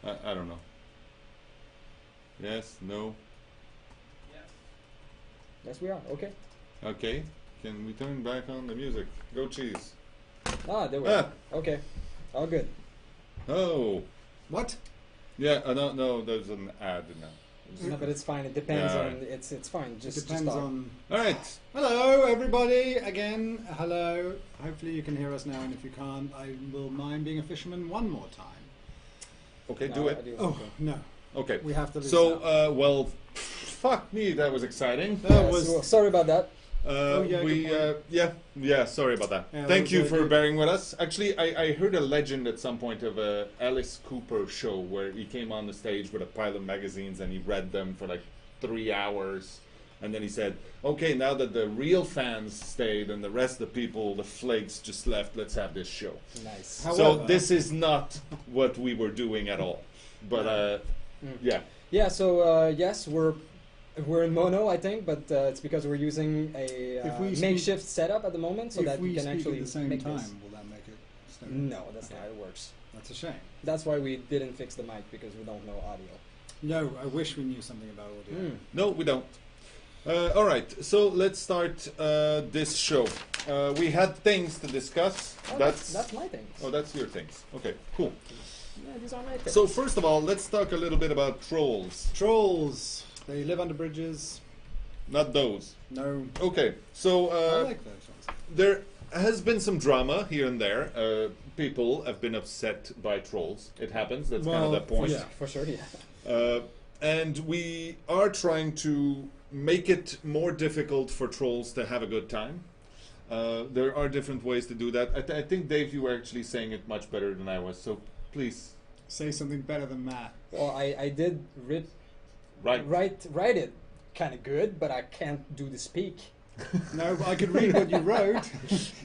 I don't know. Yes, no. Yes, we are. Okay. Okay. Can we turn back on the music? Go cheese. Ah, there we are. Okay. All good. Oh. What? Yeah, no, there's an ad now. No, but it's fine. It depends Yeah, on. right. It's fine. It Just depends start. on. All right. Hello, everybody. Again, hello. Hopefully you can hear us now, and if you can't, I will mind being a fisherman one more time. Okay, No, do I it. Oh okay. no, Okay. we have to. Lose So, now. well, fuck me, that was exciting. That Yes, was. well, sorry about that. Yeah, We, good yeah, sorry about that. Yeah, Thank that you was, for good. bearing with us. Actually, I heard a legend at some point of a Alice Cooper show where he came on the stage with a pile of magazines and he read them for like 3 hours. And then he said, okay, now that the real fans stayed and the rest of the people, the flakes, just left, let's have this show. Nice. So However- this is not what we were doing at all. But, yeah. Yeah. So yes, we're in mono, I think, but it's because we're using a If we makeshift setup at the moment, so if that we we can speak actually at the same make time, this. will that make it? No, that's not how it works. That's a shame. That's why we didn't fix the mic, because we don't know audio. No, I wish we knew something about audio. No, we don't. All right, so let's start this show. We had things to discuss. Oh, that's that's my thing. oh, that's your things. Okay, cool. Yeah, these are my things. So first of all, let's talk a little bit about trolls. Trolls. They live under bridges. Not those. No, Okay, so I like those ones. there has been some drama here and there. People have been upset by trolls. It happens. That's kind of Well, the point. yeah, for sure. Yeah. And we are trying to make it more difficult for trolls to have a good time. There are different ways to do that. I think, Dave, you were actually saying it much better than I was, so please. Say something better than Matt. Well, I did Right. write it kind of good, but I can't do the speak. No, but I could read what you wrote.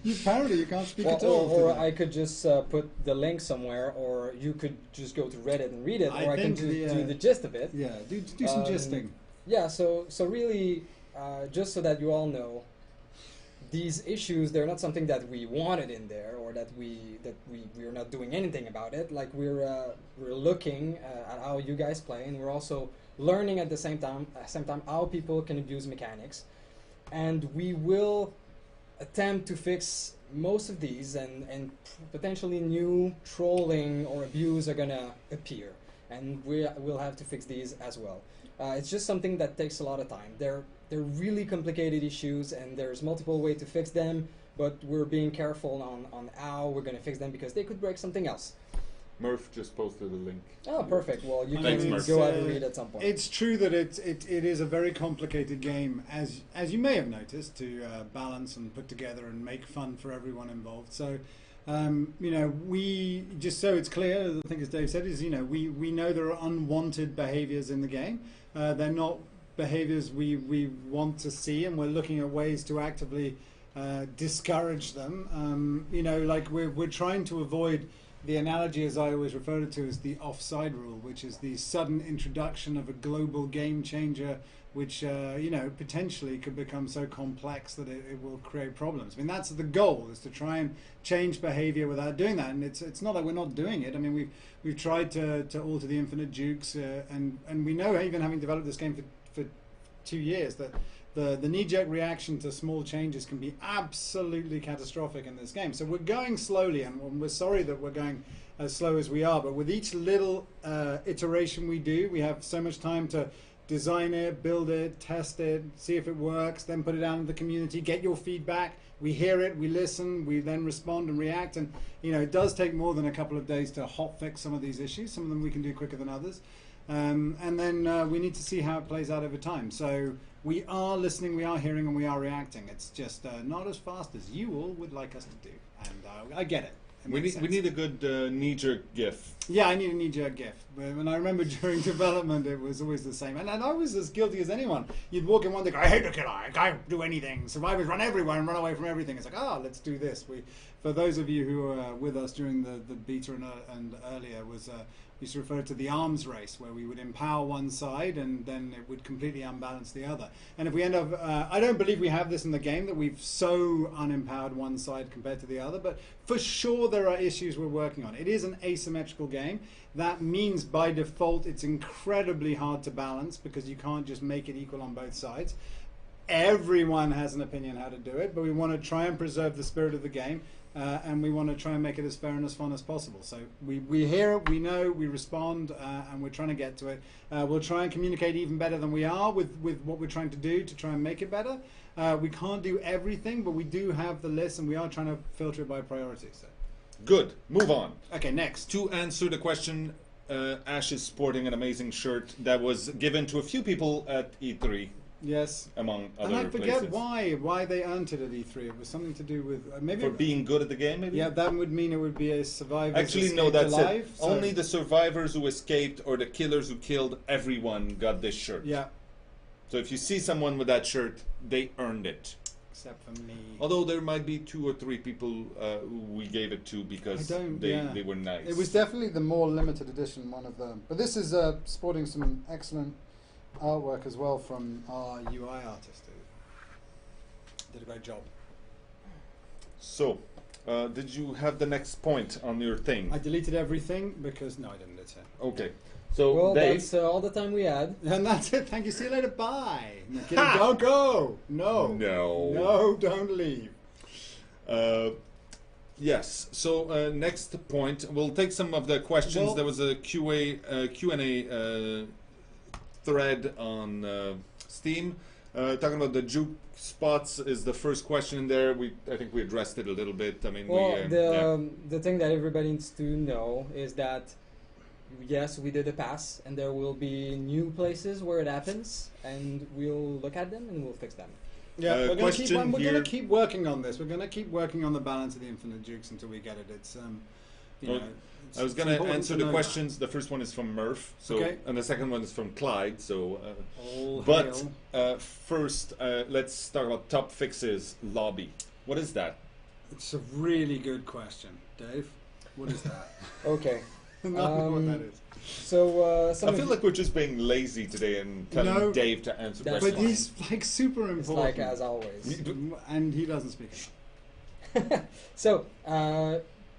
Apparently you can't speak Well, at all. or today. I could just put the link somewhere, or you could just go to Reddit and read it, I or I can think do, the, do the gist of it. Yeah, do some gisting. Yeah, so really, just so that you all know, these issues, they're not something that we wanted in there, or that we're not doing anything about it. Like we're looking at how you guys play, and we're also learning at the same time how people can abuse mechanics, and we will attempt to fix most of these, and potentially new trolling or abuse are gonna appear, and we'll have to fix these as well. It's just something that takes a lot of time. They're really complicated issues, and there's multiple ways to fix them, but we're being careful on how we're going to fix them, because they could break something else. Murph just posted a link. Oh, perfect. Well, you Thanks, can Murph. go out and read at some point. It's true that it is a very complicated game, as you may have noticed, to balance and put together and make fun for everyone involved. So, we just so it's clear, I think as Dave said, is we know there are unwanted behaviors in the game. They're not behaviors we want to see, and we're looking at ways to actively discourage them. Like we're trying to avoid the analogy, as I always refer to it, as the offside rule, which is the sudden introduction of a global game changer, which potentially could become so complex that it will create problems. I mean, that's the goal, is to try and change behavior without doing that. And it's not that we're not doing it. I mean, we've tried to alter the infinite dukes, and we know, even having developed this game for 2 years, that the knee-jerk reaction to small changes can be absolutely catastrophic in this game. So we're going slowly, and we're sorry that we're going as slow as we are, but with each little iteration we do, we have so much time to design it, build it, test it, see if it works, then put it out in the community, get your feedback. We hear it, we listen, we then respond and react, and it does take more than a couple of days to hot fix some of these issues. Some of them we can do quicker than others. And then we need to see how it plays out over time. So we are listening, we are hearing, and we are reacting. It's just not as fast as you all would like us to do. And I get it. We need a good knee-jerk GIF. Yeah, I need a knee-jerk GIF. When I remember during development, it was always the same. And I was as guilty as anyone. You'd walk in one day, I hate the killer, I can't do anything. Survivors run everywhere and run away from everything. It's like, let's do this. for those of you who were with us during the beta and earlier, was we used to refer to the arms race, where we would empower one side and then it would completely unbalance the other. And if we end up, I don't believe we have this in the game, that we've so unempowered one side compared to the other, but for sure there are issues we're working on. It is an asymmetrical game. That means by default it's incredibly hard to balance, because you can't just make it equal on both sides. Everyone has an opinion how to do it, but we want to try and preserve the spirit of the game. And we want to try and make it as fair and as fun as possible. So we hear it, we know, we respond, and we're trying to get to it. We'll try and communicate even better than we are with what we're trying to do to try and make it better. We can't do everything, but we do have the list, and we are trying to filter it by priority. So. Good. Move on. Okay, next. To answer the question, Ash is sporting an amazing shirt that was given to a few people at E3. Yes, among other and I forget places. why they earned it at E3. It was something to do with maybe for being good at the game. Maybe. Yeah, that would mean it would be a survivor. Actually, no, that's alive, it. so Only the survivors who escaped or the killers who killed everyone got this shirt. Yeah. So if you see someone with that shirt, they earned it. Except for me. Although there might be 2 or 3 people who we gave it to because they were nice. It was definitely the more limited edition one of them. But this is sporting some excellent artwork as well from our UI artist who did a great job. So, did you have the next point on your thing? I deleted everything because no, I didn't. It's it. Okay. So Well, Dave, that's all the time we had. And that's it. Thank you. See you later. Bye. No, kidding. Don't go. No. No. No. Don't leave. Yes. So next point, we'll take some of the questions. Well, there was a Q&A thread on Steam talking about the juke spots. Is the first question in there? I think we addressed it a little bit. I mean, Well, the thing that everybody needs to know is that yes, we did a pass, and there will be new places where it happens, and we'll look at them and we'll fix them. Yeah, we're going question to keep working on this. We're going to keep working on the balance of the infinite jukes until we get it. It's you know. I was going to answer the questions. The first one is from Murph, Okay. and the second one is from Clyde. So, All but hail. first, let's talk about top fixes lobby. What is that? It's a really good question, Dave. What is that? Okay. Not what that is. So I feel like we're just being lazy today and telling No. Dave to answer That's questions. But he's like super important. it's like as always. And he doesn't speak. So,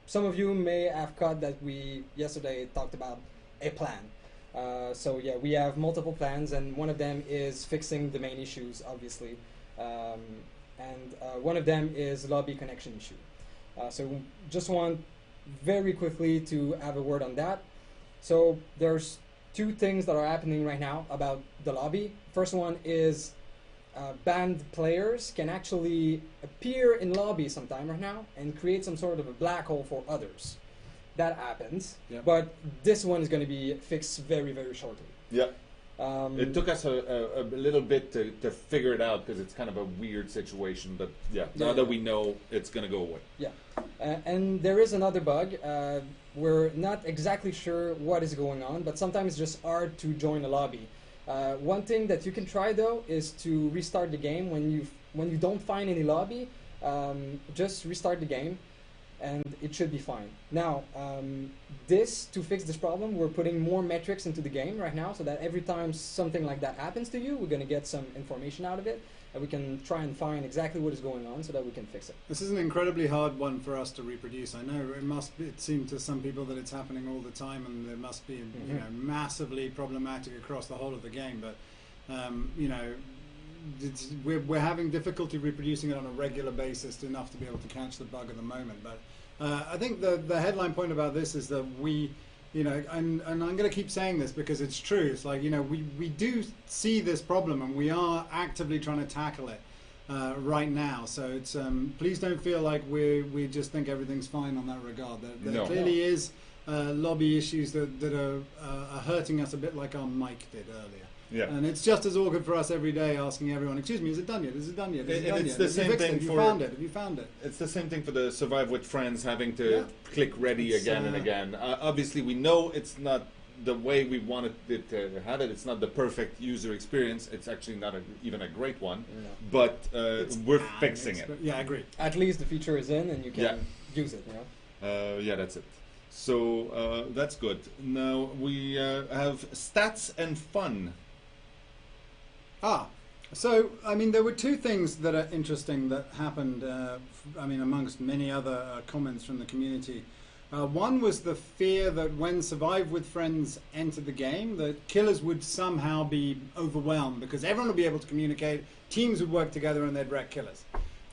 some of you may have caught that we yesterday talked about a plan. So yeah, we have multiple plans, and one of them is fixing the main issues, obviously, and one of them is lobby connection issue. So just want very quickly to have a word on that. So there's 2 things that are happening right now about the lobby. First one is banned players can actually appear in lobby sometime right now and create some sort of a black hole for others. That happens, Yeah. but this one is going to be fixed very, very shortly. Yeah. It took us a little bit to figure it out because it's kind of a weird situation. But now that we know, it's going to go away. Yeah, and there is another bug. We're not exactly sure what is going on, but sometimes it's just hard to join a lobby. One thing that you can try though is to restart the game when you don't find any lobby. Just restart the game, and it should be fine. Now, to fix this problem, we're putting more metrics into the game right now, so that every time something like that happens to you, we're going to get some information out of it, and we can try and find exactly what is going on so that we can fix it. This is an incredibly hard one for us to reproduce. I know it seems to some people that it's happening all the time, and it must be massively problematic across the whole of the game. But we're having difficulty reproducing it on a regular basis enough to be able to catch the bug at the moment. But I think the headline point about this is that and I'm going to keep saying this because it's true. It's like, we do see this problem and we are actively trying to tackle it right now. So it's please don't feel like we just think everything's fine on that regard. There clearly is lobby issues that are hurting us a bit like our mic did earlier. Yeah. And it's just as awkward for us every day asking everyone, excuse me, is it done yet? Is it done yet? Is it done it's yet? the Have you same fixed thing it? Have you for- found it? Have you found it? It's the same thing for the Survive with Friends having to click ready It's, again and again. Obviously, we know it's not the way we wanted it to have it. It's not the perfect user experience. It's actually not even a great one. No. But we're fixing it. Yeah, I agree. At least the feature is in, and you can use it. You know. Yeah, that's it. So that's good. Now we have stats and fun. So, I mean, there were two things that are interesting that happened, amongst many other comments from the community. One was the fear that when Survive with Friends entered the game, that killers would somehow be overwhelmed because everyone would be able to communicate, teams would work together and they'd wreck killers.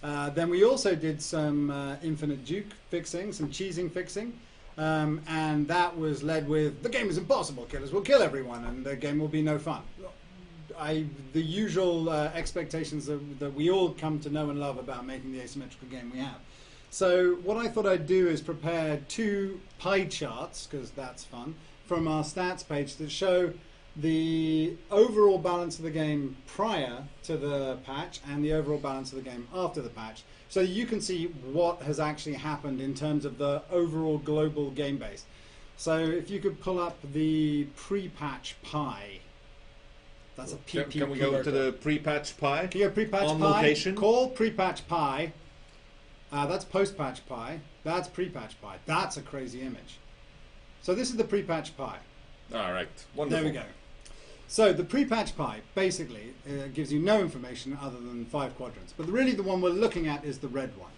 Then we also did some infinite duke fixing, some cheesing fixing. And that was led with, the game is impossible, killers will kill everyone and the game will be no fun. The usual expectations that we all come to know and love about making the asymmetrical game we have. So what I thought I'd do is prepare two pie charts, because that's fun, from our stats page that show the overall balance of the game prior to the patch and the overall balance of the game after the patch. So you can see what has actually happened in terms of the overall global game base. So if you could pull up the pre-patch pie. That's a PP. Can we go to the pre-patch pie? Can you go pre-patch on pie? Location? Call pre-patch pie. That's post-patch pie. That's pre-patch pie. That's a crazy image. So this is the pre-patch pie. All right. Wonderful. There we go. So the pre-patch pie basically gives you no information other than 5 quadrants. But really the one we're looking at is the red one.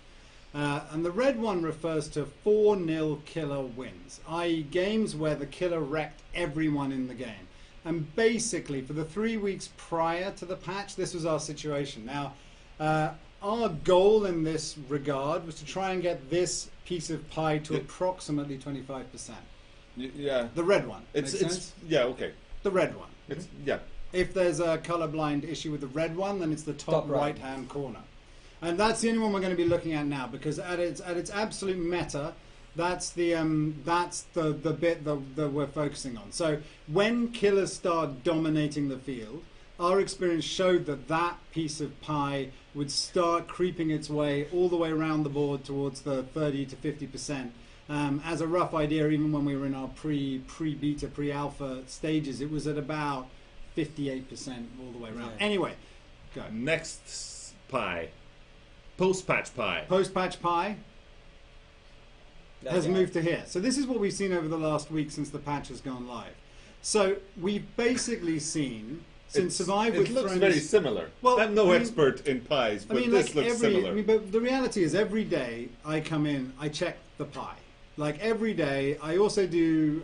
And the red one refers to 4-0 killer wins, i.e. games where the killer wrecked everyone in the game. And basically, for the 3 weeks prior to the patch, this was our situation. Now, our goal in this regard was to try and get this piece of pie to approximately 25%. Yeah. The red one. It's yeah, okay. The red one. It's yeah. If there's a colorblind issue with the red one, then it's the top right-hand corner. And that's the only one we're going to be looking at now, because at its absolute meta, that's the bit that we're focusing on. So when killers start dominating the field, our experience showed that that piece of pie would start creeping its way all the way around the board towards the 30 to 50%. As a rough idea, even when we were in our pre-beta, pre-alpha stages, it was at about 58% all the way around. Yeah. Anyway, go. Next pie. Post-patch pie. Post-patch pie has moved to here. So this is what we've seen over the last week since the patch has gone live. So we've basically seen, since Survive with Friends... It looks very similar. Well, I'm no expert in pies, but this looks similar. But the reality is every day I come in, I check the pie. Like every day, I also do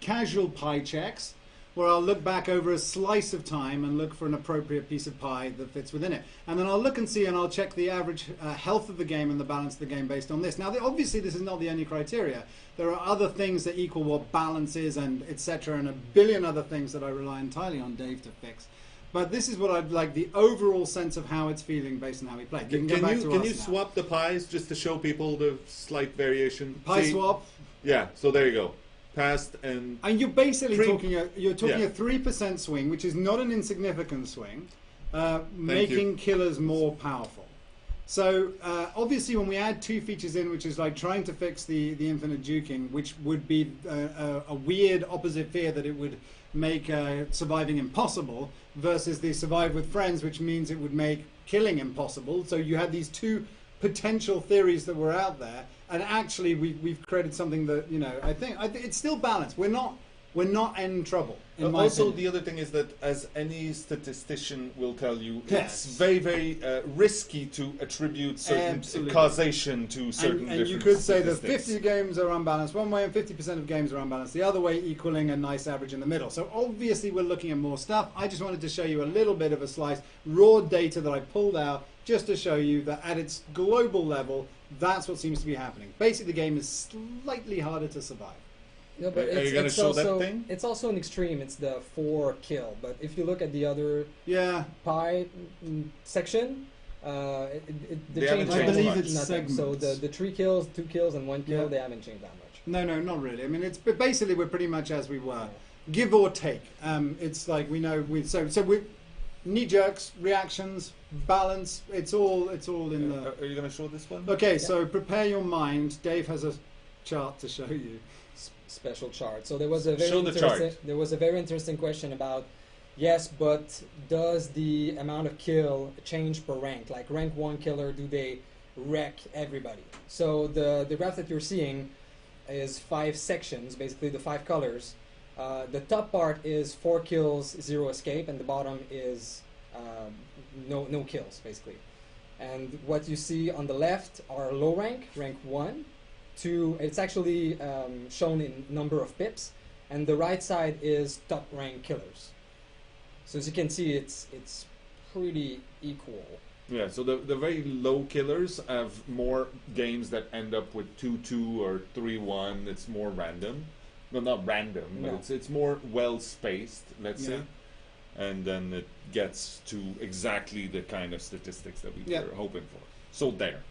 casual pie checks, where I'll look back over a slice of time and look for an appropriate piece of pie that fits within it. And then I'll look and see, and I'll check the average health of the game and the balance of the game based on this. Now, obviously, this is not the only criteria. There are other things that equal what balance is, and etc., and a billion other things that I rely entirely on Dave to fix. But this is what I'd like, the overall sense of how it's feeling based on how we play. Can you swap the pies just to show people the slight variation? Pie swap? Yeah, so there you go. Past and you're basically talking a 3% swing, which is not an insignificant swing, making killers more powerful. So obviously when we add 2 features in, which is like trying to fix the infinite duking, which would be a weird opposite fear that it would make surviving impossible, versus the Survive with Friends, which means it would make killing impossible. So you had these 2 potential theories that were out there. And actually, we've created something that, you know, I think it's still balanced. We're not in trouble. Also, the other thing is that, as any statistician will tell you, it's very, very risky to attribute certain causation to certain and you could say that 50 games are unbalanced one way and 50% of games are unbalanced the other way, equaling a nice average in the middle. So obviously we're looking at more stuff. I just wanted to show you a little bit of a slice, raw data that I pulled out, just to show you that at its global level, that's what seems to be happening. Basically, the game is slightly harder to survive. Yeah, but are you going to show that thing? It's also an extreme. It's the 4 kill. But if you look at the other pie section, the change. I believe it's nothing. So the 3 kills, 2 kills, and 1 kill, they haven't changed that much. No, not really. I mean, but basically we're pretty much as we were, give or take. It's like we know so we knee jerks, reactions, balance. It's all in the. Are you going to show this one? Okay, so prepare your mind. Dave has a chart to show you. Special chart. So there was a very interesting question about, yes, but does the amount of kill change per rank? Like rank 1 killer, do they wreck everybody. So the graph that you're seeing is 5 sections, basically the 5 colors. The top part is 4 kills, 0 escape, and the bottom is no kills, basically. And what you see on the left are low rank 1, 2. It's actually shown in number of pips, and the right side is top rank killers. So as you can see, it's pretty equal. Yeah, so the very low killers have more games that end up with 2-2 or 3-1. It's more random. Well, not random, but No. it's more well spaced, let's Yeah. say. And then it gets to exactly the kind of statistics that we Yeah. were hoping for. So there.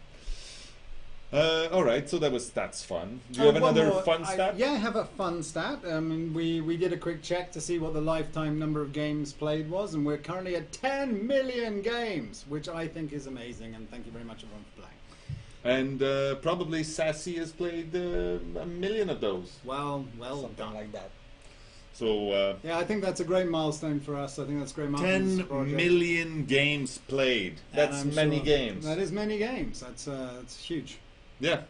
All right, so that's fun. Do you have one another more. fun stat? Yeah, I have a fun stat. We did a quick check to see what the lifetime number of games played was, and we're currently at 10 million games, which I think is amazing, and thank you very much everyone for playing. And probably Sassy has played 1 million of those. Well Something done. like that. So Yeah, I think that's a great milestone for us. I think that's a great milestone. for the 10 project. million games played. And That's I'm many sure games. That is many games. That's huge. Yeah.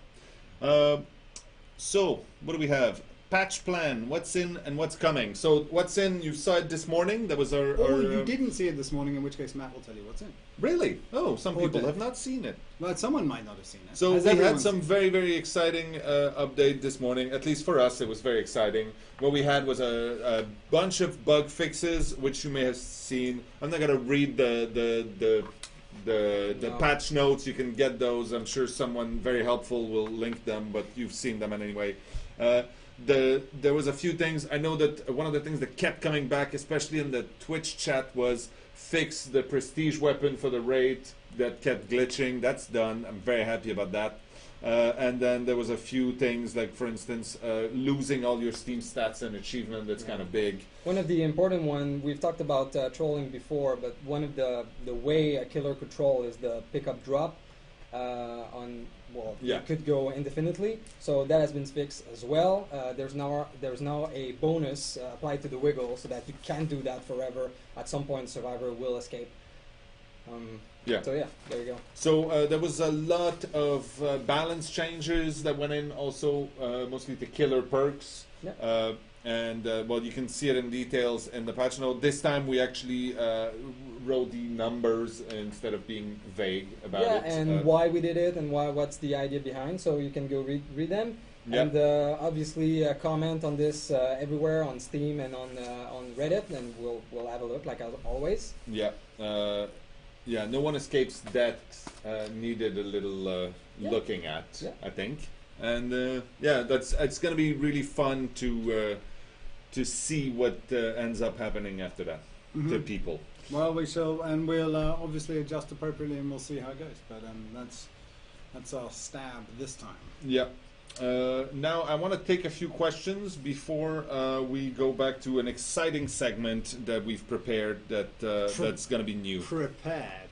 So, what do we have? Patch plan. What's in and what's coming? So, what's in? You saw it this morning. That was our. Oh, our you didn't see it this morning, in which case Matt will tell you what's in. Really? Oh, some Or people did. have not seen it. Well, someone might not have seen it. So Has we everyone had some seen very, very exciting update this morning. At least for us, it was very exciting. What we had was a bunch of bug fixes, which you may have seen. I'm not gonna read the No. patch notes. You can get those. I'm sure someone very helpful will link them, but you've seen them anyway. There was a few things. I know that one of the things that kept coming back, especially in the Twitch chat, was fix the prestige weapon for the raid that kept glitching. That's done. I'm very happy about that. And then there was a few things like, for instance, losing all your Steam stats and achievement. That's kind of big. One of the important one, we've talked about trolling before, but one of the way a killer could troll is the pickup drop on, well, Yeah. it could go indefinitely. So that has been fixed as well. There's now a bonus applied to the wiggle so that you can't do that forever. At some point, survivor will escape. Yeah. So yeah, there you go. So there was a lot of balance changes that went in, also mostly the killer perks. Yeah. And well, you can see it in details in the patch note. This time we actually wrote the numbers instead of being vague about Yeah, it. and why we did it and what's the idea behind. So you can go read them. Yeah. And obviously comment on this everywhere on Steam and on Reddit, and we'll have a look like always. Yeah. Yeah, no one escapes that needed a little Yeah. looking at, Yeah. I think. And yeah, it's going to be really fun to see what ends up happening after that to people. Well, we shall, and we'll obviously adjust appropriately, and we'll see how it goes. But that's our stab this time. Yeah. Now I want to take a few questions before we go back to an exciting segment that we've prepared that's going to be new. Prepared.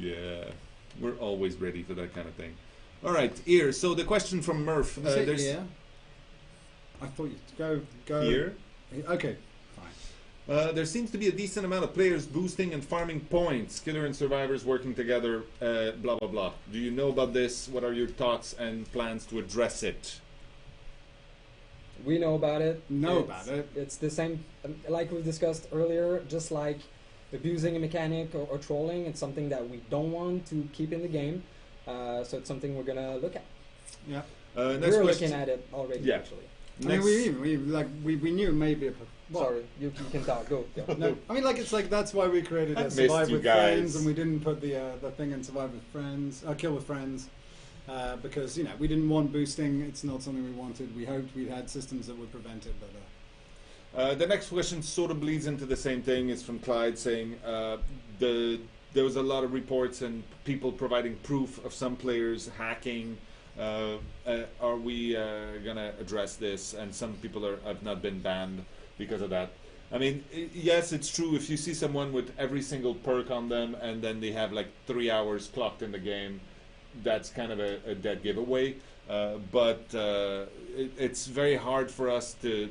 Yeah, we're always ready for that kind of thing. All right, here. So the question from Murph. Is it There's here? I thought you go here. Okay, fine. There seems to be a decent amount of players boosting and farming points. Killer and survivors working together. Blah blah blah. Do you know about this? What are your thoughts and plans to address it? We know about it. About it. It's the same, like we discussed earlier, just like abusing a mechanic or trolling. It's something that we don't want to keep in the game. So it's something we're gonna look at. Yeah. Next We're question. looking at it already, Yeah. actually. I mean, we knew maybe. Sorry, you can talk. Go. No, I mean, it's like that's why we created I missed Survive you with guys. Friends, and we didn't put the thing in Survive with Friends, Kill with Friends, because we didn't want boosting. It's not something we wanted. We hoped we had systems that would prevent it, but. The next question sort of bleeds into the same thing. It's from Clyde saying there was a lot of reports and people providing proof of some players hacking. Are we going to address this? And some people have not been banned because of that. I mean, yes, it's true. If you see someone with every single perk on them and then they have like 3 hours clocked in the game, that's kind of a dead giveaway. But it's very hard for us to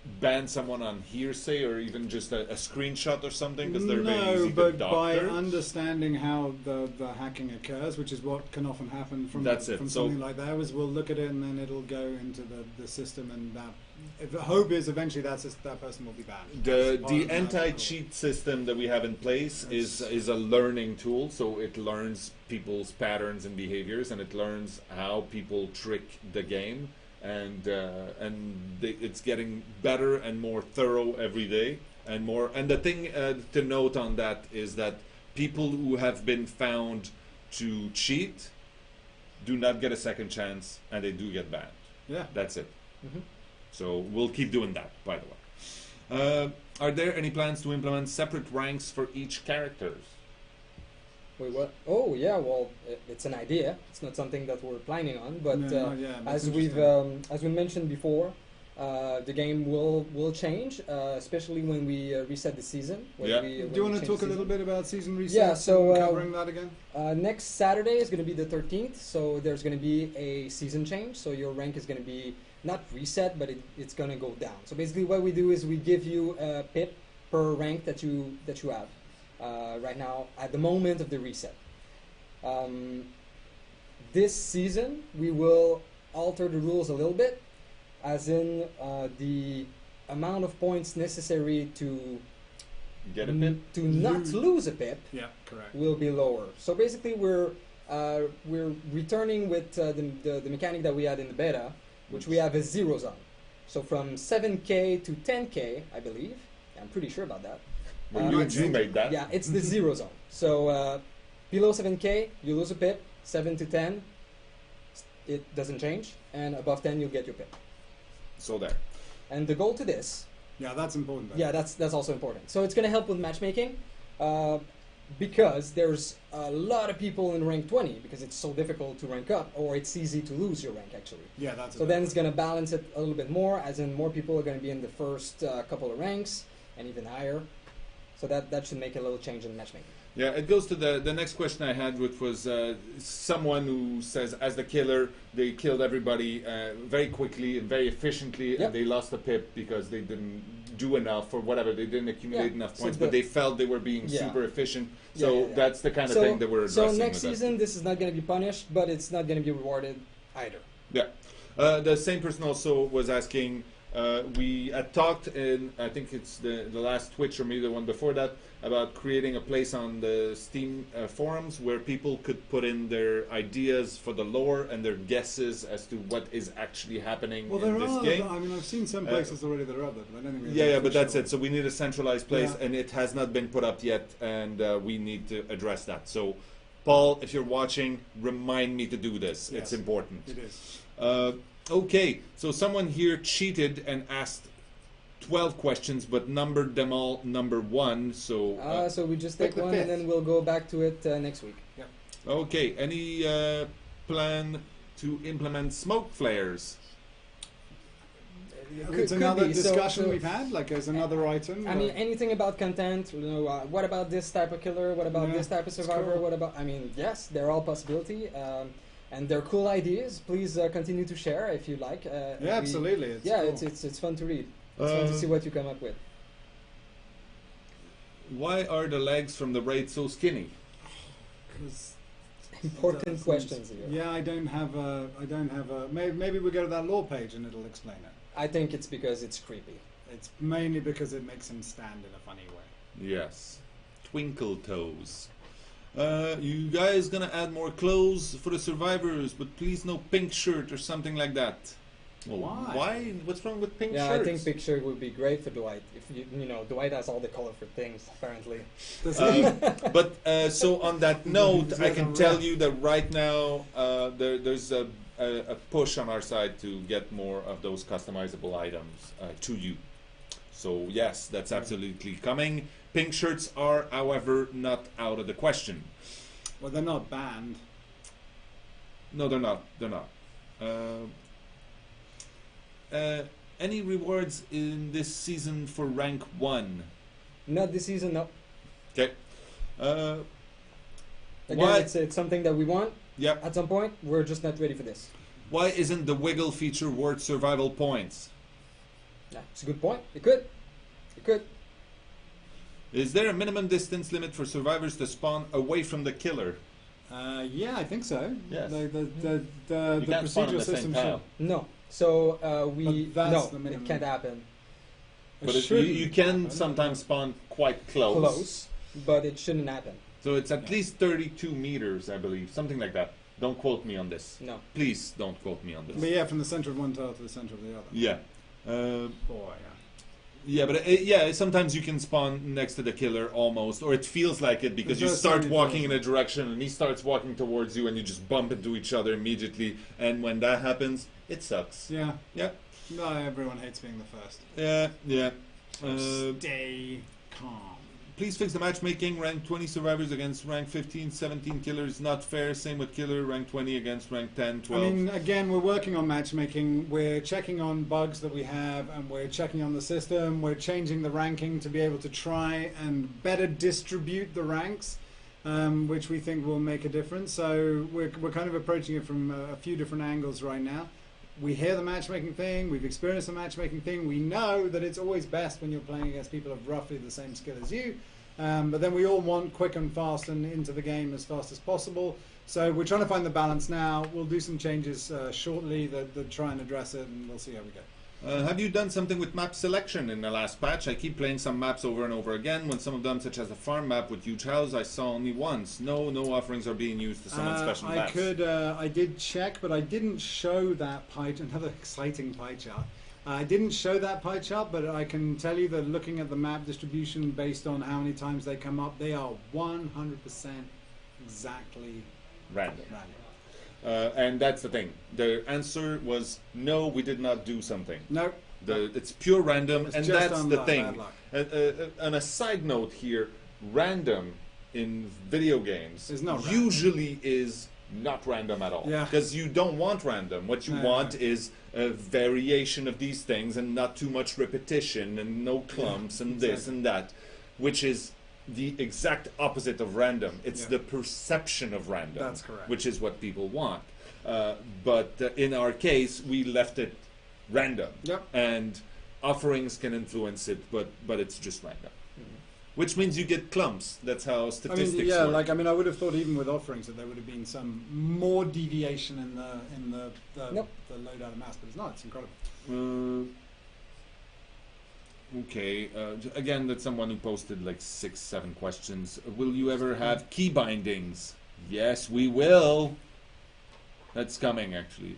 ban someone on hearsay or even just a screenshot or something because they're very No, easy to but by doctor? understanding how the hacking occurs, which is what can often happen from That's it. from So- something like that, is we'll look at it and then it'll go into the system, and that. If the hope is eventually that person will be banned. That's part The of that anti-cheat system that we have in place is a learning tool, so it learns people's patterns and behaviors, and it learns how people trick the game, and it's getting better and more thorough every day, and more. And the thing to note on that is that people who have been found to cheat do not get a second chance, and they do get banned. Yeah. That's it. Mhm. So we'll keep doing that, by the way. Are there any plans to implement separate ranks for each characters? Wait, what? Oh, yeah. Well, it's an idea. It's not something that we're planning on, but No, yeah, that's as we've interesting. as we mentioned before, the game will change, especially when we reset the season. When Yeah. we, Do when you we want to change talk the a little season. bit about season resets? Yeah, so, and covering that again. Next Saturday is going to be the 13th, so there's going to be a season change. So your rank is going to be not reset, but it's going to go down. So basically, what we do is we give you a pip per rank that you have right now at the moment of the reset. This season, we will alter the rules a little bit, as in the amount of points necessary to Get a pip? to not lose a pip Yeah, correct. will be lower. So basically, we're returning with the mechanic that we had in the beta, which we have a 0 zone. So from 7K to 10K, I believe. I'm pretty sure about that. Well, you made that. Yeah, it's the 0 zone. So below 7K, you lose a pip. 7 to 10, it doesn't change, and above 10, you'll get your pip. So there. And the goal to this, Yeah, that's important. yeah, that's also important. So it's going to help with matchmaking, because there's a lot of people in rank 20 because it's so difficult to rank up, or it's easy to lose your rank actually. Yeah, that's. So then it's going to balance it a little bit more, as in more people are going to be in the first couple of ranks and even higher. So that should make a little change in matchmaking. Yeah, it goes to the next question I had, which was someone who says, as the killer, they killed everybody very quickly and very efficiently, Yep. and they lost the pip because they didn't do enough or whatever. They didn't accumulate Yeah. enough So points, the- but they felt they were being Yeah. super efficient. Yeah, So yeah, yeah. that's the kind of thing that we're So addressing. next with that. season, this is not going to be punished, but it's not going to be rewarded either. Yeah. The same person also was asking, we had talked in, I think it's the last Twitch or maybe the one before that, about creating a place on the Steam forums where people could put in their ideas for the lore and their guesses as to what is actually happening Well, in there this are. game. I mean, I've seen some places already that are up there, but I don't think. we have Yeah, an but that's official- it. So we need a centralized place, Yeah. and it has not been put up yet, and we need to address that. So, Paul, if you're watching, remind me to do this. It's Yes. important. It is. Okay, so someone here cheated and asked 12 questions, but numbered them all number 1. So, So we just pick take the one fifth. and then we'll go back to it next week. okay, any plan to implement smoke flares? It's another be. So- discussion so- we've had. Like, as another item. I mean, anything about content, you know, what about this type of killer? What about Yeah, this type of it's survivor? cool. What about, I mean, yes, they're all possibility. And they're cool ideas. Please continue to share if you like. yeah, absolutely. It's Yeah, cool. it's fun to read. It's fun to see what you come up with. Why are the legs from the raid so skinny? 'Cause Important that's- questions here. Yeah, I don't have a. Maybe we go to that lore page and it'll explain it. I think it's because it's creepy. It's mainly because it makes him stand in a funny way. Yes. Twinkle toes. You guys gonna add more clothes for the survivors, but please no pink shirt or something like that. Well, Why? why? What's wrong with pink Yeah, shirts? I think picture would be great for Dwight. If you know, Dwight has all the colorful things apparently. But so on that note, He's I like can a tell rat. you that right now there's a push on our side to get more of those customizable items to you. So yes, that's absolutely coming. Pink shirts are, however, not out of the question. Well, they're not banned. No, they're not. They're not. Any rewards in this season for rank 1? Not this season, no. Okay. Again, Why? it's something that we want Yep. at some point. We're just not ready for this. Why isn't the wiggle feature worth survival points? Yeah, it's a good point. It could. It could. Is there a minimum distance limit for survivors to spawn away from the killer? Yeah, I think so. Yes. The You can't spawn in procedural the same system tile. No. So we But that's the no, minimum. it can't happen. But you can sometimes spawn quite close. But it shouldn't happen. So it's at least 32 meters, I believe, something like that. Don't quote me on this. No. Please don't quote me on this. But yeah, from the center of one tile to the center of the other. Yeah. Boy, Yeah, but yeah, sometimes you can spawn next to the killer almost, or it feels like it because you There's start no walking in a sign. direction and he starts walking towards you and you just bump into each other immediately. And when that happens, it sucks. Yeah. Yeah. No, everyone hates being the first. Yeah. So stay calm. Please fix the matchmaking. Rank 20 survivors against rank 15, 17 killers. Not fair. Same with killer. Rank 20 against rank 10, 12. I mean, again, we're working on matchmaking. We're checking on bugs that we have, and we're checking on the system. We're changing the ranking to be able to try and better distribute the ranks, which we think will make a difference. So we're kind of approaching it from a few different angles right now. We hear the matchmaking thing. We've experienced the matchmaking thing. We know that it's always best when you're playing against people of roughly the same skill as you. But then we all want quick and fast and into the game as fast as possible. So we're trying to find the balance now. We'll do some changes shortly that try and address it, and we'll see how we go. Have you done something with map selection in the last patch? I keep playing some maps over and over again. When some of them, such as the farm map with huge house, I saw only once. No offerings are being used to summon special maps. I did check, but I didn't show that pie. Another exciting pie chart. I didn't show that pie chart, but I can tell you that looking at the map distribution based on how many times they come up, they are 100% exactly Random. random. And that's the thing. The answer was no, we did not do something. No. It's pure random, It's and just that's on the bad thing. luck. On a side note here, random in video games Is not random. usually is not random at all. Yeah. Because you don't want random. What you No, want no. is a variation of these things and not too much repetition and no clumps and this exactly. and that, which is the exact opposite of random. It's Yeah. the perception of random. That's correct. Which is what people want. But in our case, we left it random. Yep. And offerings can influence it, but it's just random. Which means you get clumps. That's how statistics work. I would have thought even with offerings that there would have been some more deviation in the Nope. the loadout of mass, but it's not. It's incredible. Okay. Again, that's someone who posted like 6-7 questions. Will you ever have key bindings? Yes, we will. That's coming actually,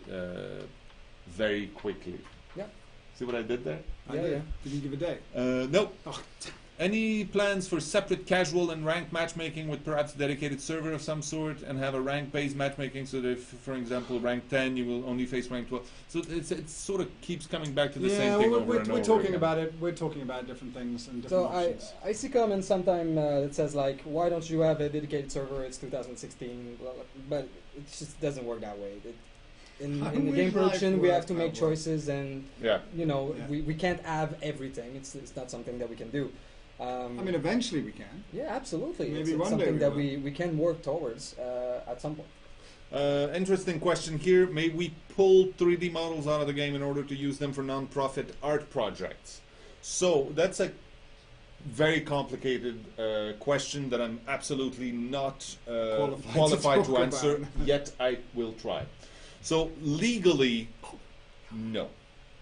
very quickly. Yeah. See what I did there? I Yeah, did. yeah. Did you give a date? Nope. Oh, Any plans for separate casual and ranked matchmaking with perhaps a dedicated server of some sort, and have a rank-based matchmaking so that if, for example, rank 10, you will only face rank 12. So it sort of keeps coming back to the same thing over and over. we're talking again. about it. We're talking about different things and So different options. I see comments sometime that says like, why don't you have a dedicated server? It's 2016, blah, blah, but it just doesn't work that way. In the wish game production, life we have worked to make that way. choices, and Yeah. Yeah. we can't have everything. It's not something that we can do. I mean, eventually we can. Yeah, absolutely. Maybe It's one day something we that will. we can work towards at some point. Interesting question here. May we pull 3D models out of the game in order to use them for non-profit art projects? So that's a very complicated question that I'm absolutely not qualified to talk answer, about. yet I will try. So legally, no.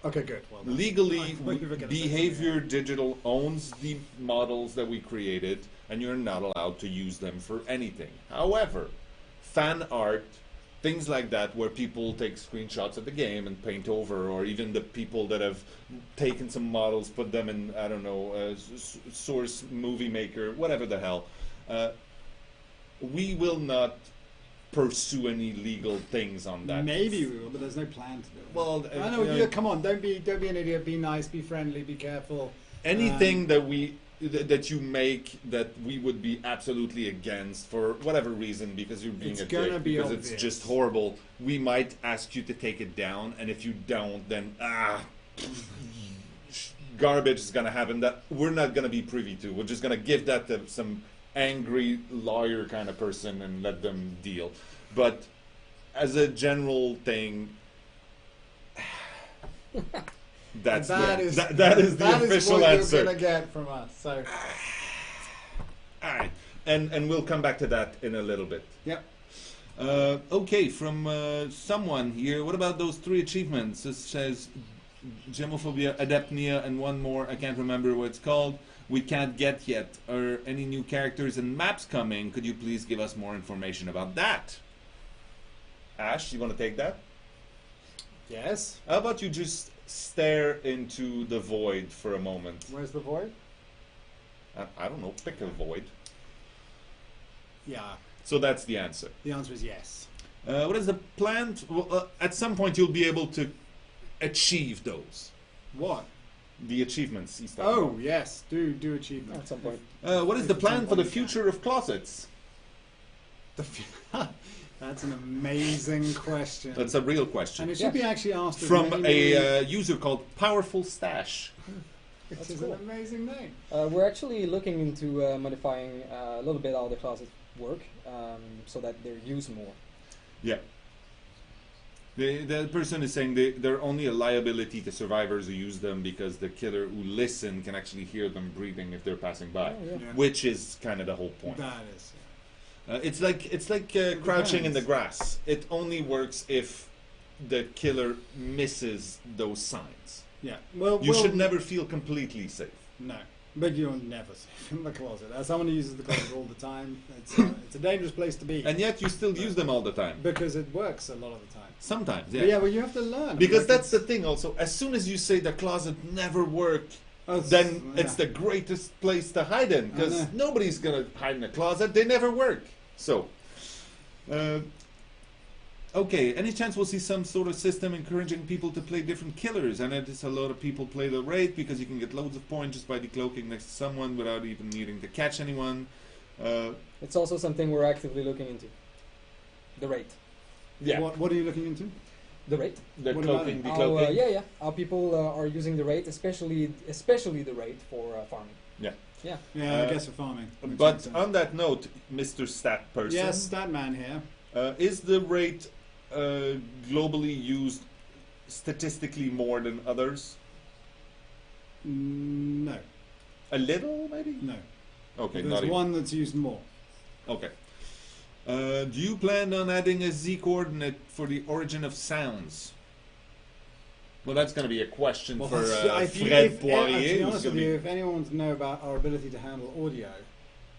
Okay, good. Well done. Legally, I thought you were gonna say Behavior Digital owns the models that we created, and you're not allowed to use them for anything. However, fan art, things like that, where people take screenshots of the game and paint over, or even the people that have taken some models, put them in, I don't know, Source Movie Maker, whatever the hell, we will not pursue any legal things on that. Maybe we will, but there's no plan to do it. Well, I know. Yeah, come on, don't be an idiot. Be nice. Be friendly. Be careful. Anything that you make that we would be absolutely against for whatever reason, because you're being It's a gonna dick, be because obvious. it's just horrible, we might ask you to take it down, and if you don't, then garbage is gonna happen that we're not gonna be privy to. We're just gonna give that to some angry lawyer kind of person and let them deal. But as a general thing, That's that is that is the official what answer. you're gonna get from us. So, All right, and we'll come back to that in a little bit. yep. Okay, from someone here. What about those 3 achievements? It says Gemophobia, Adapnea, and one more. I can't remember what it's called. We can't get yet. Are any new characters and maps coming? Could you please give us more information about that? Ash, you want to take that? Yes. How about you just stare into the void for a moment? Where's the void? I don't know. Pick a void. Yeah. So that's the answer. The answer is yes. What is the plan? Well, at some point, you'll be able to achieve those. What? The achievements he's talking Oh, about. yes. Do achievement. At some point. What is If the it's plan on for the one future of closets? That's an amazing question. That's a real question. and it should be actually asked of From many, a user called Powerful Stash. which That's is cool. an amazing name. We're actually looking into modifying a little bit how the closets work, so that they're used more. Yeah. The person is saying they're only a liability to survivors who use them because the killer who listen can actually hear them breathing if they're passing by, Oh, yeah. Yeah. which is kind of the whole point. That is. It's like crouching in the depends. grass. It only works if the killer misses those signs. Yeah. Well, You well, should never feel completely safe. No, but you're never safe in the closet. As someone who uses the closet all the time, it's a dangerous place to be. And yet you still use them all the time. because it works a lot of the time. Sometimes, But yeah, well, you have to learn. Because Like, that's the thing also. As soon as you say the closet never worked, it's- then yeah. it's the greatest place to hide in. Because I know. nobody's going to hide in a closet. They never work. So, okay, any chance we'll see some sort of system encouraging people to play different killers? I notice a lot of people play the raid because you can get loads of points just by decloaking next to someone without even needing to catch anyone. It's also something we're actively looking into. The rate. Yeah, What are you looking into? The rate. the what about cloaking, it? decloaking. Yeah. How people are using the rate, especially the rate for farming. Yeah. Yeah. Yeah, I guess for farming. which But makes sense. on that note, Mr. Stat Person, yes, Statman here. is the rate globally used statistically more than others? No, A little, maybe? no. Okay, There's not even. one that's used more. Okay. Do you plan on adding a Z coordinate for the origin of sounds? Well, that's going to be a question for Fred Poirier. To be who's honest gonna with you, be- if anyone wants to know about our ability to handle audio,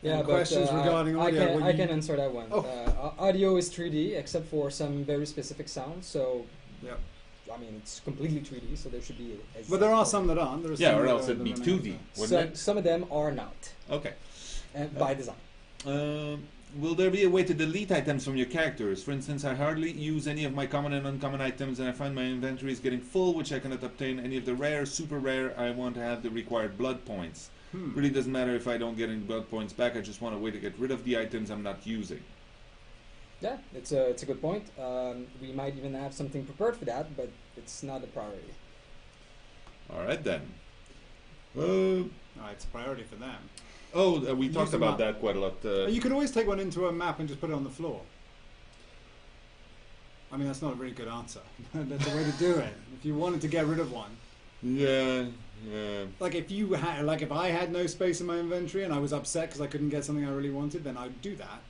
Yeah, and but questions regarding audio, I can answer that one. Oh. Audio is 3D except for some very specific sounds. So, yeah. I mean, it's completely 3D. So there should be. But there are some that aren't. There are Yeah, some or that else are it'd be that are 2D, not. wouldn't Some of them are not, Okay. and by design. Will there be a way to delete items from your characters? For instance, I hardly use any of my common and uncommon items, and I find my inventory is getting full, which I cannot obtain any of the rare, super rare. I want to have the required blood points. Really doesn't matter if I don't get any blood points back. I just want a way to get rid of the items I'm not using. Yeah, it's a good point. We might even have something prepared for that, but it's not a priority. All right then. Oh, it's a priority for them. We Use talked them about up. that quite a lot. You could always take one into a map and just put it on the floor. I mean, that's not a very good answer. That's a way to do it. If you wanted to get rid of one, Yeah. like if I had no space in my inventory and I was upset because I couldn't get something I really wanted, then I'd do that.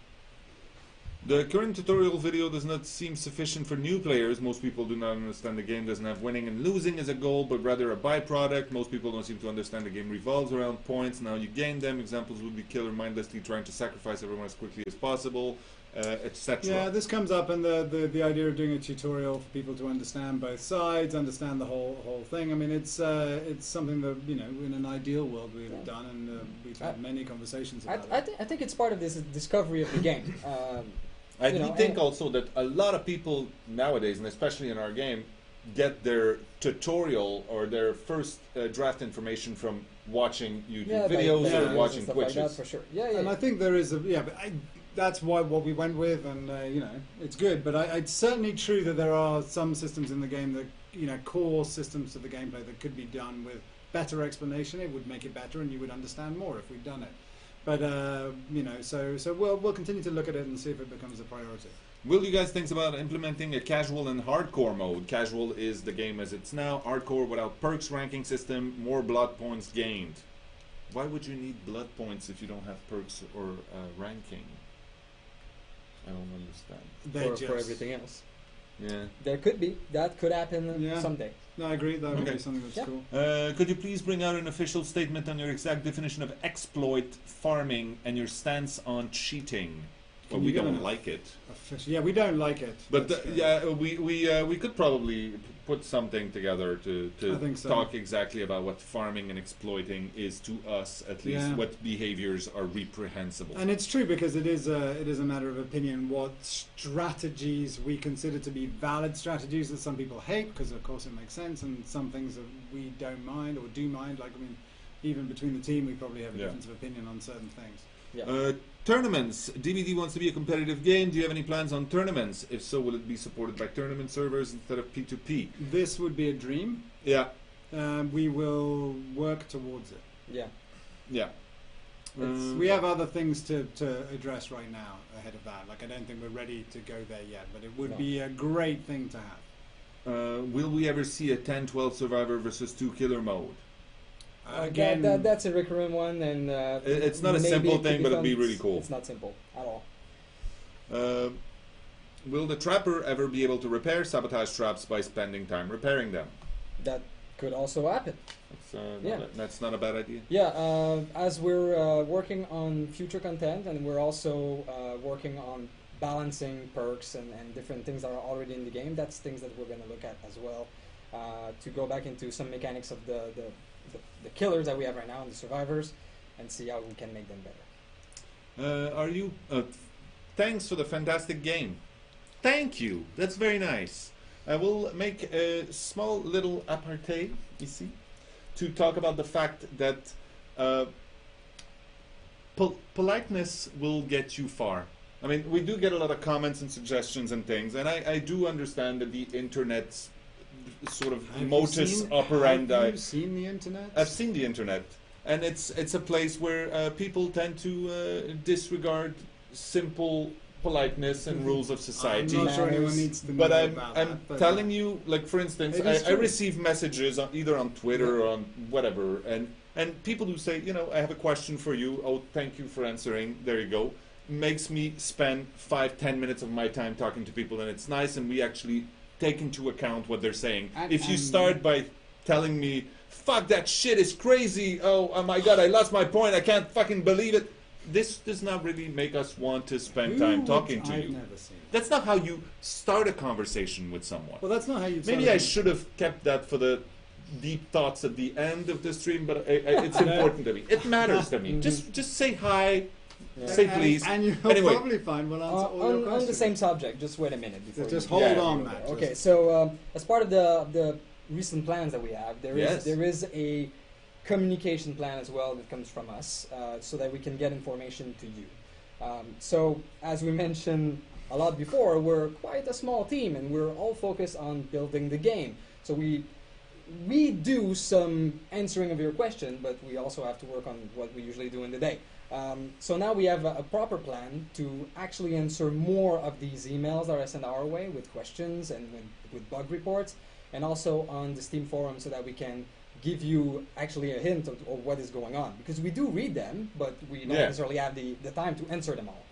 The current tutorial video does not seem sufficient for new players. Most people do not understand the game doesn't have winning and losing as a goal, but rather a byproduct. Most people don't seem to understand the game revolves around points. Now you gain them. Examples would be killer mindlessly trying to sacrifice everyone as quickly as possible, etc. Yeah, this comes up in the idea of doing a tutorial for people to understand both sides, understand the whole thing. I mean, it's something that, you know, in an ideal world we would have done, and we've had many conversations about it. I think it's part of this discovery of the game. I You do know, think and- also that a lot of people nowadays, and especially in our game, get their tutorial or their first draft information from watching YouTube videos videos or and watching stuff like that, Twitches. for sure. Yeah. And I think there is that's what we went with, and you know, it's good. But it's certainly true that there are some systems in the game that, you know, core systems to the gameplay that could be done with better explanation. It would make it better, and you would understand more if we'd done it. But you know, so we'll continue to look at it and see if it becomes a priority. Will you guys think about implementing a casual and hardcore mode? Casual is the game as it's now. Hardcore without perks, ranking system, more blood points gained. Why would you need blood points if you don't have perks or ranking? I don't understand. For everything else. Yeah. There could be. That could happen someday. No, I agree. That would Okay. be something that's cool. Could you please bring out an official statement on your exact definition of exploit farming and your stance on cheating? Well, Can we you get don't an like it. Yeah, we don't like it. But That's, we could probably put something together to I think so. talk exactly about what farming and exploiting is to us, at least Yeah. what behaviors are reprehensible. And it's true because it is a matter of opinion what strategies we consider to be valid strategies that some people hate because of course it makes sense, and some things that we don't mind or do mind. Like, I mean, even between the team we probably have a difference of opinion on certain things. Yeah. Tournaments. DBD wants to be a competitive game. Do you have any plans on tournaments? If so, will it be supported by tournament servers instead of P2P? This would be a dream. Yeah. We will work towards it. Yeah. Yeah. We have other things to address right now ahead of that. Like, I don't think we're ready to go there yet, but it would be a great thing to have. Will we ever see a 10-12 survivor versus 2 killer mode? Again, that's a recurrent one, and It's not a maybe simple it could thing, but it'd be become- really cool. It's not simple at all. Will the trapper ever be able to repair sabotage traps by spending time repairing them? That could also happen. That's not a bad idea. Yeah, as we're working on future content, and we're also working on balancing perks and different things that are already in the game, that's things that we're going to look at as well, to go back into some mechanics of the killers that we have right now and the survivors, and see how we can make them better. Thanks for the fantastic game. Thank you. That's very nice. I will make a small little aparté ici to talk about the fact that politeness will get you far. I mean, we do get a lot of comments and suggestions and things, and I do understand that the internet's sort of modus operandi. Have you seen the internet? I've seen the internet, and it's a place where people tend to disregard simple politeness and rules of society. I'm not sure anyone needs to know But about I'm that, but telling you, like, for instance, It is I true. receive messages either on Twitter or on whatever, and people who say, you know, I have a question for you. Oh, thank you for answering. There you go. Makes me spend 5-10 minutes of my time talking to people, and it's nice, and we actually take into account what they're saying. If you start by telling me, fuck, that shit is crazy, oh my god, I lost my point, I can't fucking believe it, this does not really make us want to spend time talking to I've you. never seen it. That's not how you start a conversation with someone. Well, that's not how you. Maybe I should have kept that for the deep thoughts at the end of the stream, but it's important to me. It matters to me. Just say hi, say please. And you'll Anyway. probably find we'll answer all your On questions. the same subject, just wait a minute before. Just you- hold Yeah. on, Matt. Okay, just- so as part of the recent plans that we have, Yes. there is a communication plan as well that comes from us, so that we can get information to you. So as we mentioned a lot before, we're quite a small team, and we're all focused on building the game. So we do some answering of your question, but we also have to work on what we usually do in the day. So now we have a proper plan to actually answer more of these emails that are sent our way with questions and with bug reports, and also on the Steam forum, so that we can give you actually a hint of what is going on. Because we do read them, but we don't necessarily have the time to answer them all.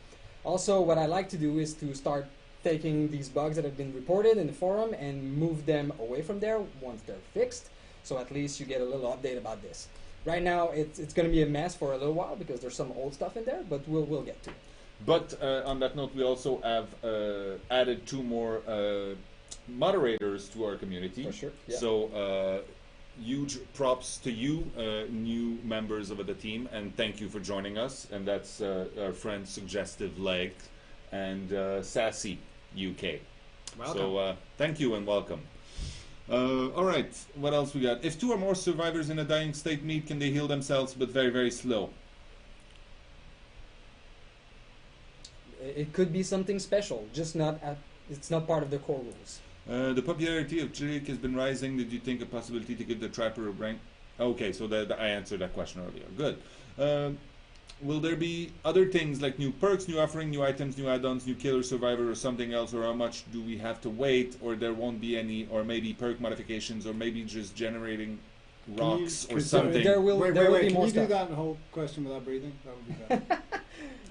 Also, what I like to do is to start taking these bugs that have been reported in the forum and move them away from there once they're fixed, so at least you get a little update about this. Right now, it's going to be a mess for a little while because there's some old stuff in there, but we'll get to it. But on that note, we also have added 2 more moderators to our community. For sure, yeah. So huge props to you, new members of the team, and thank you for joining us. And that's our friend Suggestive Leg and Sassy UK. Welcome. So thank you and welcome. All right, what else we got? If 2 or more survivors in a dying state meet, can they heal themselves but very, very slow? It could be something special, just it's not part of the core rules. The popularity of Chirik has been rising. Did you think a possibility to give the trapper a rank? Okay, so I answered that question earlier. Good. will there be other things like new perks, new offering, new items, new add-ons, new killer survivor, or something else, or how much do we have to wait, or there won't be any, or maybe perk modifications, or maybe just generating rocks or something? There will wait, be can more you stuff. do that whole question without breathing? That would be better.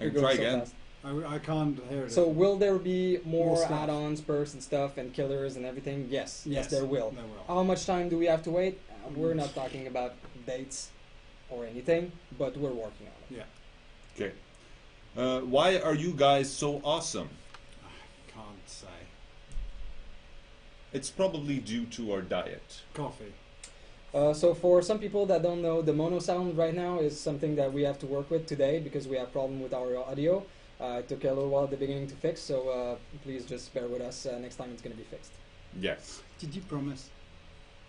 I You're can try going so again. fast. I can't hear it. So will there be more stuff. add-ons, perks and stuff and killers and everything? Yes, yes, there will. There will. How much time do we have to wait? We're not talking about dates or anything, but we're working on it. Yeah. Okay. Why are you guys so awesome? I can't say. It's probably due to our diet. Coffee. So for some people that don't know, the mono sound right now is something that we have to work with today because we have problem with our audio. It took a little while at the beginning to fix, so please just bear with us. Next time it's going to be fixed. Yes. Did you promise?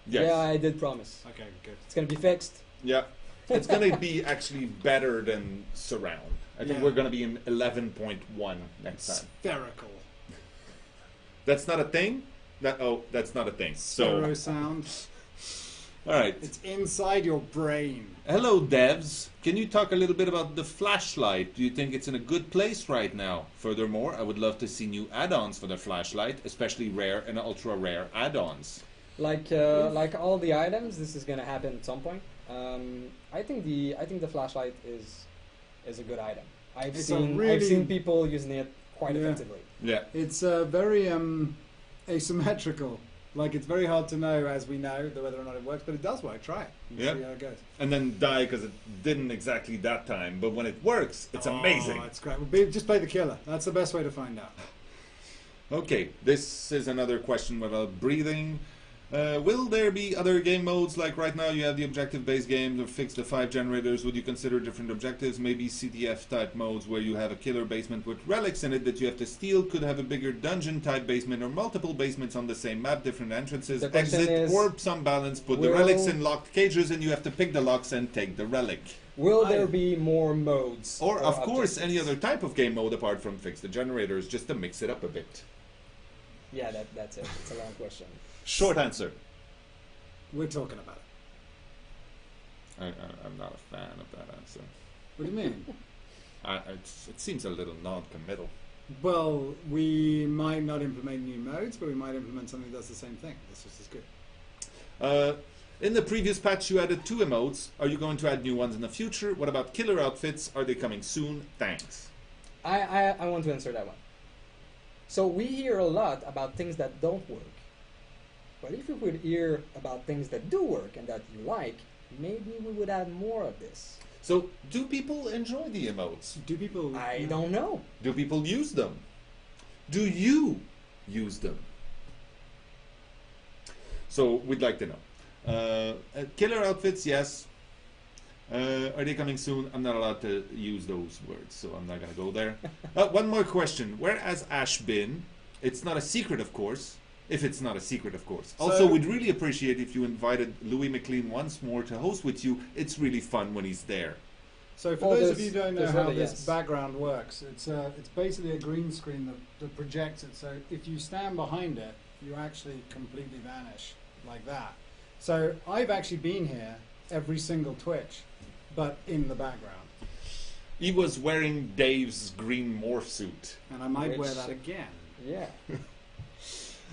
Yes. Yeah, I did promise. Okay, good. It's going to be fixed. Yeah. It's going to be actually better than surround. I think Yeah. we're going to be in 11.1 next time. Spherical. That's not a thing? That's not a thing. Stereo So, sound. all right. It's inside your brain. Hello, devs. Can you talk a little bit about the flashlight? Do you think it's in a good place right now? Furthermore, I would love to see new add-ons for the flashlight, especially rare and ultra rare add-ons. Like all the items, this is going to happen at some point. I think the flashlight is a good item. I've seen people using it quite effectively. Yeah. It's very asymmetrical. Like, it's very hard to know, as we know, whether or not it works, but it does work. Try it. Yeah. See how it goes. And then die because it didn't exactly that time. But when it works, it's amazing. It's great. Just play the killer. That's the best way to find out. Okay, this is another question about breathing. Will there be other game modes? Like right now you have the objective-based game to fix the 5 generators. Would you consider different objectives? Maybe CTF-type modes where you have a killer basement with relics in it that you have to steal. Could have a bigger dungeon-type basement or multiple basements on the same map, different entrances, The question exit, is, or some balance. Put the relics in locked cages and you have to pick the locks and take the relic. Will there be more modes? Or, of course, objectives? any other type of game mode apart from fix the generators, just to mix it up a bit. Yeah, that's it. It's a long question. Short answer. We're talking about it. I'm not a fan of that answer. What do you mean? It seems a little non-committal. Well, we might not implement new modes, but we might implement something that does the same thing. That's just as good. In the previous patch, you added 2 emotes. Are you going to add new ones in the future? What about killer outfits? Are they coming soon? Thanks. I want to answer that one. So we hear a lot about things that don't work. But if we would hear about things that do work and that you like, maybe we would add more of this. So, do people enjoy the emotes? Do people... I don't know. Do people use them? Do you use them? So, we'd like to know. Killer outfits, yes. Are they coming soon? I'm not allowed to use those words, so I'm not going to go there. One more question. Where has Ash been? It's not a secret, of course. If it's not a secret, of course. Also, we'd really appreciate if you invited Louis McLean once more to host with you. It's really fun when he's there. So for those of you who don't know how really, this yes. background works, it's basically a green screen that projects it. So if you stand behind it, you actually completely vanish like that. So I've actually been here every single Twitch, but in the background. He was wearing Dave's green morph suit. And I might wear Which- that again. Yeah.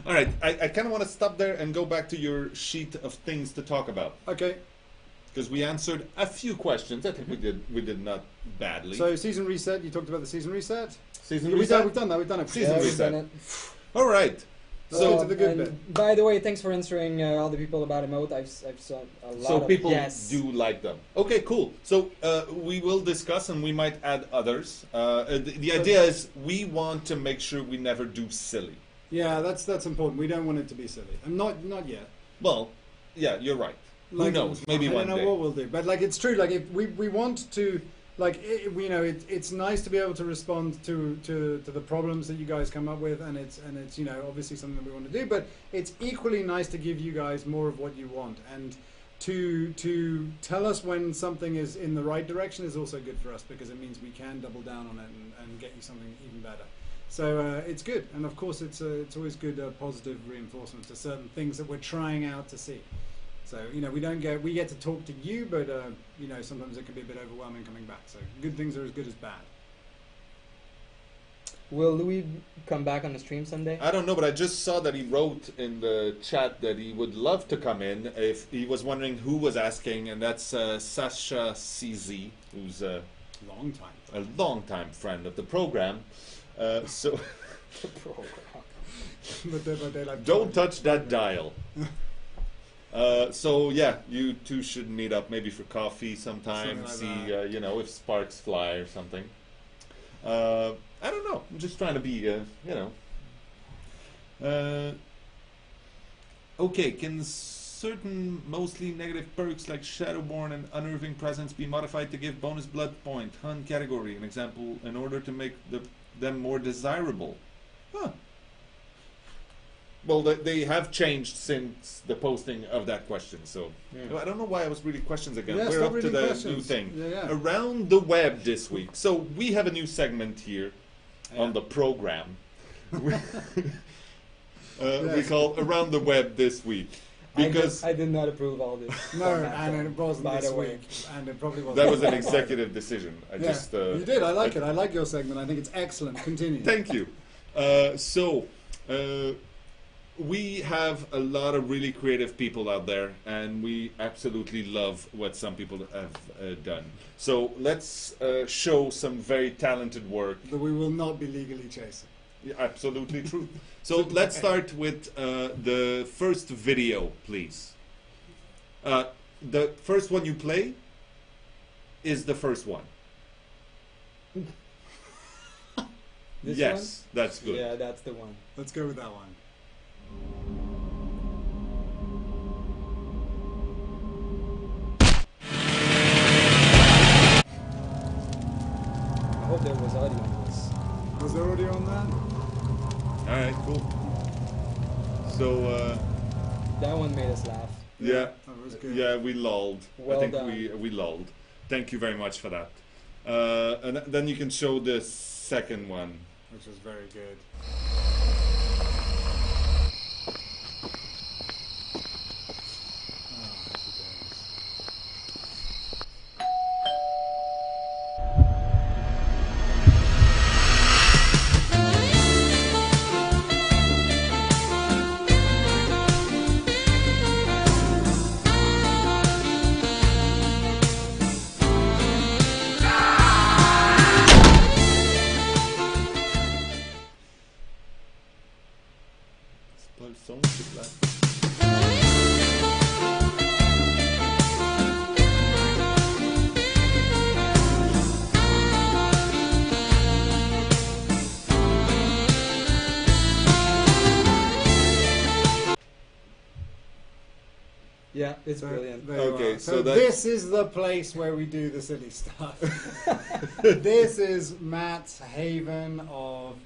All right, I kind of want to stop there and go back to your sheet of things to talk about. Okay, Because we answered a few questions. I think we did not badly. so season reset, you talked about the season reset? Season We've reset? done that, we've done it. Season Yeah, we've reset. done it. All right. Let's So get to the good and bit. by the way, thanks for answering all the people about emote. I've saw a lot So of people yes. do like them. Okay, cool. So we will discuss and we might add others. The idea is we want to make sure we never do silly. Yeah, that's important. We don't want it to be silly. And not yet. Well, yeah, you're right. Like, Who knows? Maybe I one don't know day. what we'll do, but like it's true. Like if we want to, like it's nice to be able to respond to the problems that you guys come up with, and it's obviously something that we want to do. But it's equally nice to give you guys more of what you want, and to tell us when something is in the right direction is also good for us because it means we can double down on it and get you something even better. So it's good, and of course it's always good positive reinforcement to certain things that we're trying out to see. So we get to talk to you, but sometimes it can be a bit overwhelming coming back. So good things are as good as bad. Will Louis come back on the stream someday? I don't know, but I just saw that he wrote in the chat that he would love to come in. If he was wondering who was asking, and that's Sasha CZ, who's a long-time friend of the program. So The program. But they like don't touch that dial. So yeah, you two should meet up maybe for coffee sometime. Something like See, if sparks fly or something. I don't know. I'm just trying to be, okay, can certain mostly negative perks like Shadowborn and Unnerving Presence be modified to give bonus blood point, Hun category, an example, in order to make them more desirable? Huh. Well, they have changed since the posting of that question, so I don't know why I was reading questions again. Yeah, We're stop up to reading the questions. new thing. Yeah. Around the web this week. So we have a new segment here on the program. We call Around the Web this week. Because I did not approve all this. No, and it wasn't by this the way. week, and it probably wasn't. that was an executive decision. You did. I like it. I like your segment. I think it's excellent. Continue. Thank you. We have a lot of really creative people out there, and we absolutely love what some people have done. So let's show some very talented work. That we will not be legally chasing. Yeah, absolutely true. So let's start with the first video, please. The first one you play is the first one. This Yes, that's one? good. Yeah, that's the one. Let's go with that one. I hope there was audio on this. Was there audio on that? All right, cool. So That one made us laugh. yeah, That was good. yeah, we lulled. Well I think done. we lulled. Thank you very much for that. And then you can show the second one. Which was very good. C'est pas le son, c'est plat. Yeah, it's brilliant. There you Okay, are. so So that- this is the place where we do the silly stuff. This is Matt's haven of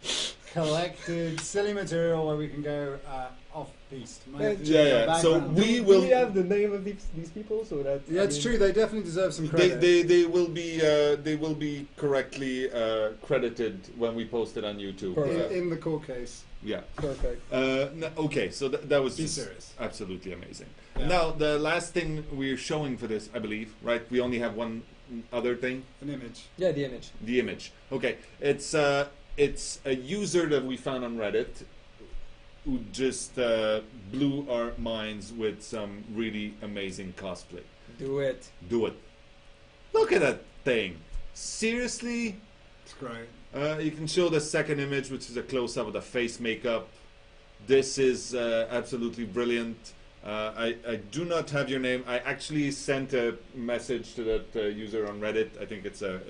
collected silly material where we can go off piste. Yeah. So Background. we Do will. we have the name of these people so that Yeah, it's true. They definitely deserve some They, credit. they will be correctly credited when we post it on YouTube. Perfect. in the court case. Yeah. Perfect. Okay, so that was Be just serious. absolutely amazing. Yeah. Now the last thing we're showing for this, I believe, right? We only have one other thing. An image. Yeah, the image. The image. Okay, it's a user that we found on Reddit who just blew our minds with some really amazing cosplay. Do it. Do it. Look at that thing. Seriously? It's great. You can show the second image, which is a close-up of the face makeup. This is absolutely brilliant. I do not have your name. I actually sent a message to that user on Reddit. I think it's a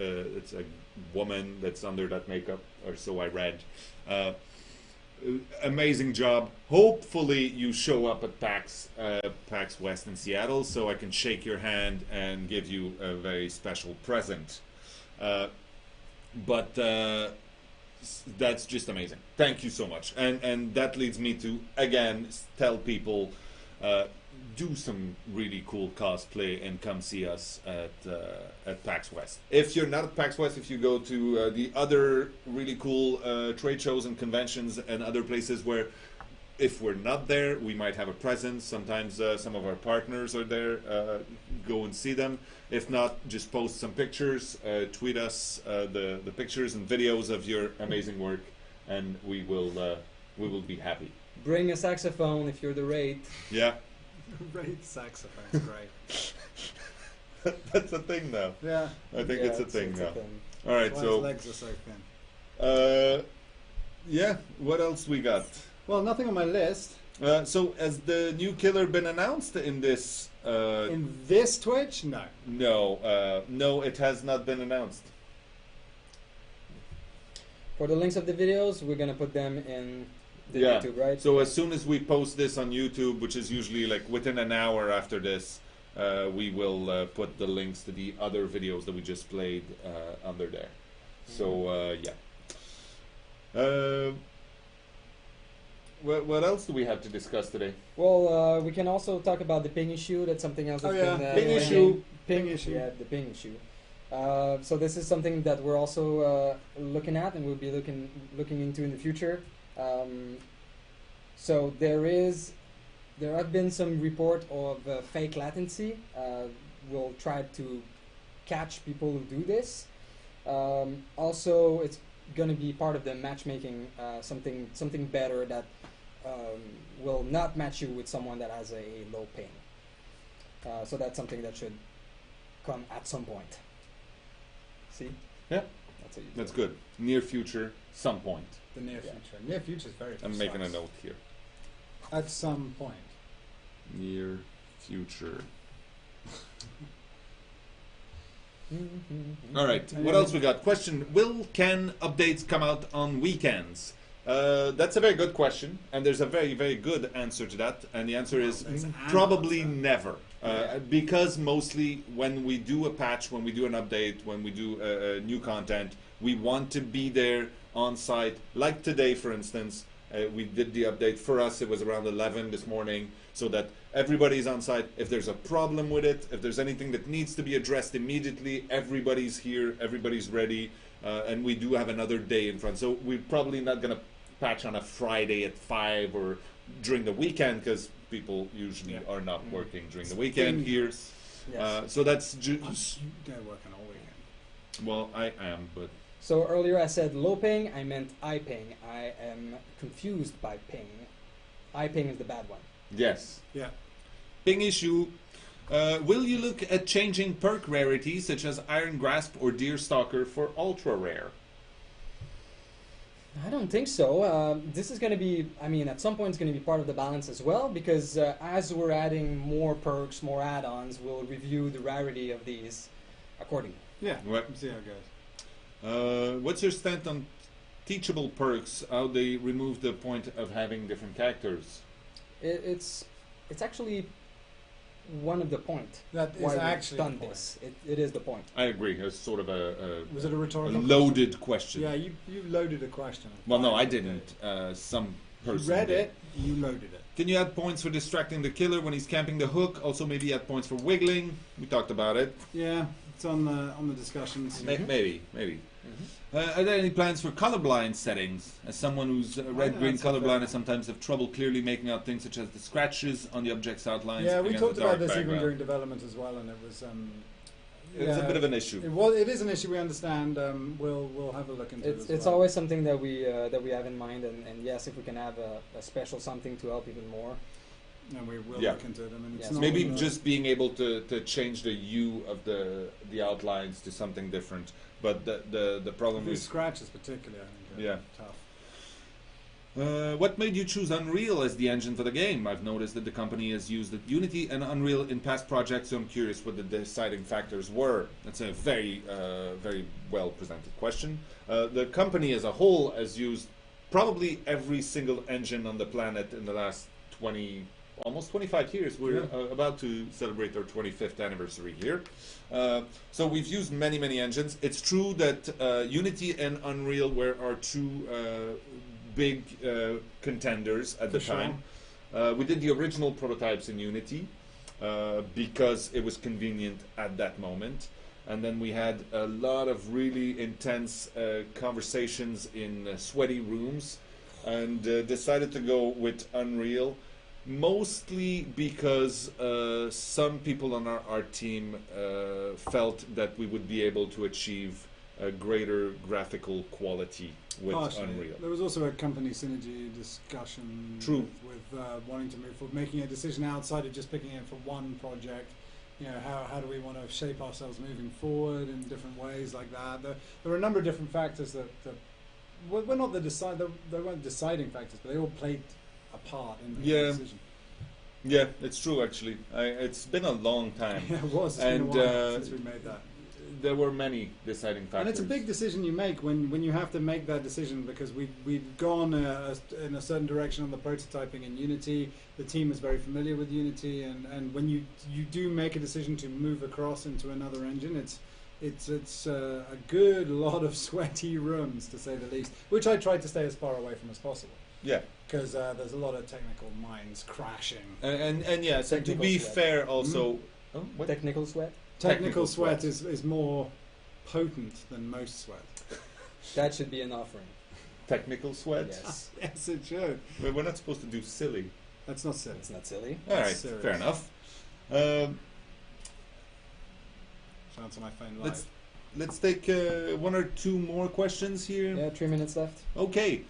woman that's under that makeup, or so I read. Amazing job. Hopefully you show up at PAX West in Seattle, so I can shake your hand and give you a very special present. But that's just amazing. Thank you so much. And that leads me to again tell people do some really cool cosplay and come see us at PAX West. If you're not at PAX West, if you go to the other really cool trade shows and conventions and other places where if we're not there, we might have a presence. Sometimes some of our partners are there. Go and see them. If not, just post some pictures. Tweet us the pictures and videos of your amazing work, and we will be happy. Bring a saxophone if you're the rate. Yeah. Great saxophone's great. That's a thing now. Yeah. I think it's a thing now. thing. All right, That's why so his legs are so thin. yeah, what else we got? Well, nothing on my list. So has the new killer been announced in this? In this Twitch? No. No, it has not been announced. For the links of the videos, we're gonna put them in the Yeah. YouTube, right? So as soon as we post this on YouTube, which is usually like within an hour after this, we will put the links to the other videos that we just played under there. So yeah. What else do we have to discuss today? Well, we can also talk about the ping issue. That's something else. Oh, that's yeah. been, Ping going issue. in. Ping issue. Yeah, the ping issue. So this is something that we're also looking at, and we'll be looking into in the future. So there have been some report of fake latency. We'll try to catch people who do this. Also, it's going to be part of the matchmaking, something better that will not match you with someone that has a low ping. So that's something that should come at some point. See? Yeah. That's what you That's do. good. Near future, some point. The near Yeah. future. Near future is very I'm precise. making a note here. At some point. Near future. All right. What else we got? Question: can updates come out on weekends? That's a very good question, and there's a very, very good answer to that. And the answer is There's an probably answer. never, because mostly when we do a patch, when we do an update, when we do new content, we want to be there on site. Like today, for instance, we did the update. For us, it was around 11 this morning, so that everybody's on site. If there's a problem with it, if there's anything that needs to be addressed immediately, everybody's here, everybody's ready, and we do have another day in front. So we're probably not going to patch on a Friday at 5 or during the weekend, because people usually are not working during the weekend here. Yes. So that's You don't work on all weekend. well, I am, but So earlier I said low ping, I meant iPing. I am confused by ping. iPing is the bad one. yes. Yeah. Ping issue. Will you look at changing perk rarities such as Iron Grasp or Deer Stalker for ultra rare? I don't think so. This is going to be, I mean, at some point it's going to be part of the balance as well, because as we're adding more perks, more add-ons, we'll review the rarity of these accordingly. Yeah. Right. See how it goes. What's your stand on teachable perks? How they remove the point of having different characters? It's actually one of the point. That is why we've actually done the point. this. It is the point. I agree. It's sort of a Was it a rhetorical loaded question. Yeah, you loaded a question. Well, no, I didn't. Some You person read did. it, you loaded it. Can you add points for distracting the killer when he's camping the hook? Also, maybe add points for wiggling. We talked about it. Yeah, it's on the discussions. Maybe. Are there any plans for colorblind settings? As someone who's red-green that's unfair. colorblind, I sometimes have trouble clearly making out things such as the scratches on the object's outlines. Yeah, we against talked a dark about this even background. during development as well, and it was. It's a bit of an issue. It is an issue. We understand. We'll have a look into it. It's as well. always something that we have in mind, and yes, if we can have a special something to help even more. And we will Yeah. look into it. I mean, it's Yes. not Maybe on the- just being able to change the hue of the outlines to something different. But the problem the is, scratches, particularly. I think. Yeah. Tough. what made you choose Unreal as the engine for the game? I've noticed that the company has used Unity and Unreal in past projects, so I'm curious what the deciding factors were. That's a very, very well presented question. The company as a whole has used probably every single engine on the planet in the last almost 25 years. We're about to celebrate our 25th anniversary here. So we've used many engines. It's true that Unity and Unreal were our two big contenders at the For sure. time. We did the original prototypes in Unity because it was convenient at that moment. And then we had a lot of really intense conversations in sweaty rooms and decided to go with Unreal, mostly because some people on our team felt that we would be able to achieve a greater graphical quality with Partially. Unreal. There was also a company synergy discussion True. with wanting to move forward, making a decision outside of just picking it for one project. You know, how do we want to shape ourselves moving forward in different ways like that? There were a number of different factors that were not they weren't deciding factors, but they all played a part in the decision. Yeah, it's true actually. It's been a long time. Yeah, it was. It's And, been a while since we made that. There were many deciding factors. And it's a big decision you make when you have to make that decision, because we've gone in a certain direction on the prototyping in Unity. The team is very familiar with Unity, and when you do make a decision to move across into another engine, it's a good lot of sweaty rooms, to say the least, which I tried to stay as far away from as possible. Yeah. Because there's a lot of technical minds crashing. And yes, and to Technical be sweat. fair also... Oh, what? Technical sweat. Technical sweat is more potent than most sweat. That should be an offering. Technical sweat? Yes. Yes, it should. We're not supposed to do silly. That's not silly. It's not silly. Alright, serious. fair enough. Shout out to my phone live. Let's take one or two more questions here. Yeah, 3 minutes left. Okay.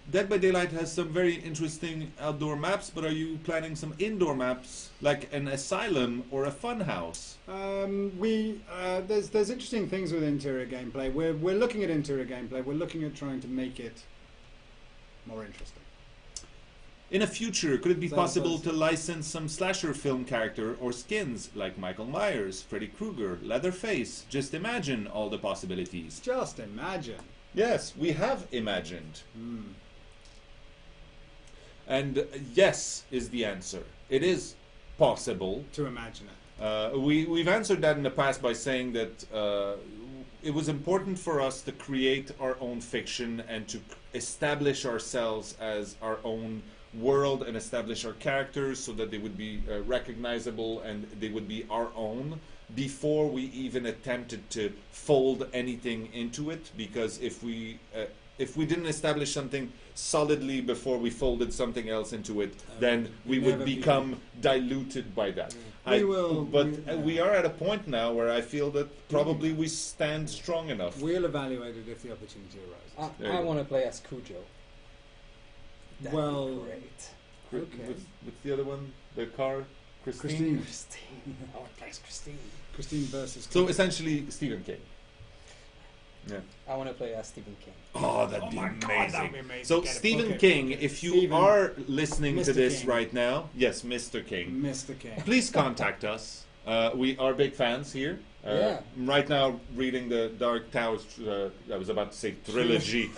Dead by Daylight has some very interesting outdoor maps, but are you planning some indoor maps, like an asylum or a fun house? There's interesting things with interior gameplay. We're looking at interior gameplay. We're looking at trying to make it more interesting. In the future, could it be So possible that's- to license some slasher film character or skins, like Michael Myers, Freddy Krueger, Leatherface? Just imagine all the possibilities. Just imagine. Yes, we have imagined. And yes is the answer. It is possible. To imagine it. We've answered that in the past by saying that it was important for us to create our own fiction and to establish ourselves as our own world and establish our characters so that they would be recognizable and they would be our own before we even attempted to fold anything into it. Because if we didn't establish something solidly before we folded something else into it, then we would never become diluted by that. We will- We are at a point now where I feel that probably we stand strong enough. We'll evaluate it if the opportunity arises. There you I go. want to play as Cujo. That'd Well- be great. Okay. What's the other one? The car? Christine. Christine. I want to play as Christine. Christine versus. So essentially Stephen King. Yeah. I want to play as Stephen King. Oh, that'd be my amazing. God, that'd be amazing. So Get it, Stephen book it. King, if you Stephen- are listening to Mr. this King. right now, yes, Mr. King, Mr. King. please contact us. We are big fans here. Yeah. I'm right now reading the Dark Towers, I was about to say trilogy.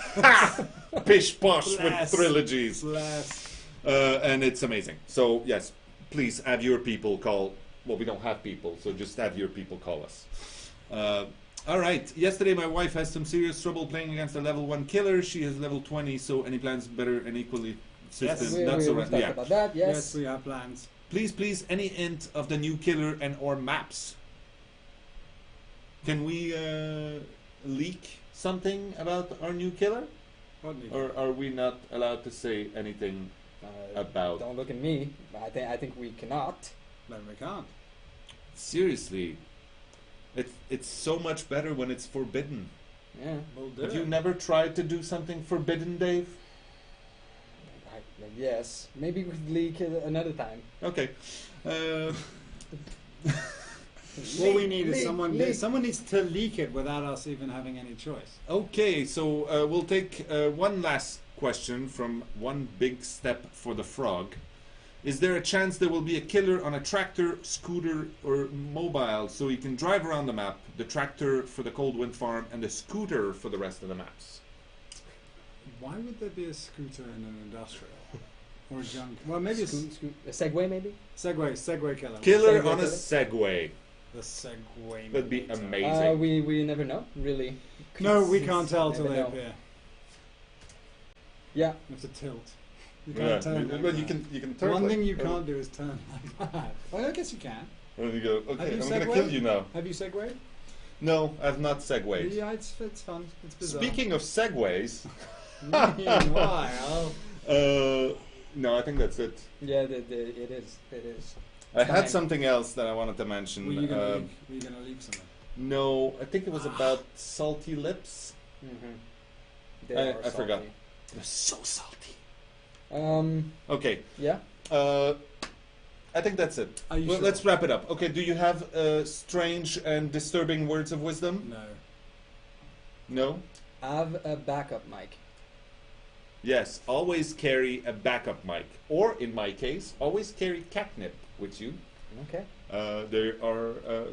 Pish posh with Bless. trilogies. Bless. And it's amazing. So, yes, please have your people call. Well, we don't have people, so just have your people call us. All right. Yesterday, my wife has some serious trouble playing against a level 1 killer. She has level 20, so any plans better and equally consistent? We That's will all right. talk Yeah. about that, yes. Yes, we have plans. Please, any hint of the new killer and or maps? Can we leak something about our new killer? What do you Or are we not allowed to say anything about? Don't look at me. I think we cannot. No, we can't. Seriously, it's so much better when it's forbidden. Yeah. We'll do Have it. you never tried to do something forbidden, Dave? Yes. Maybe we could leak it another time. Okay. What we need is Leak, someone. leak. Someone needs to leak it without us even having any choice. Okay, so we'll take one last question from One Big Step for the Frog. Is there a chance there will be a killer on a tractor, scooter, or mobile so you can drive around the map? The tractor for the Cold Wind Farm and the scooter for the rest of the maps. Why would there be a scooter in an industrial or a junk? Well, maybe it's A Segway, maybe? Segway killer. Killer Segway on a killer? Segway. The Segway. That'd be meter. amazing. We never know, really. No, we can't tell till Never they know. appear. Yeah. You have to tilt. You Yeah, can't turn. like but you that. can turn. One like- thing you can't do is turn like that. Well, I guess you can. And you go, Have okay, you I'm gonna segued? kill you now. Have you segwayed? No, I've not segued. Yeah, it's fun. It's bizarre. Speaking of segues, Meanwhile, No, I think that's it. Yeah, it is. It is. I had Fine. something else that I wanted to mention. were you going to leave something? No, I think it was about salty lips. Mm-hmm. I forgot. They're so salty. Okay. Yeah. I think that's it. Are you Well, sure? let's wrap it up. Okay, do you have strange and disturbing words of wisdom? No. No? Have a backup mic. Yes, always carry a backup mic. Or, in my case, always carry catnip with you. Okay. There are...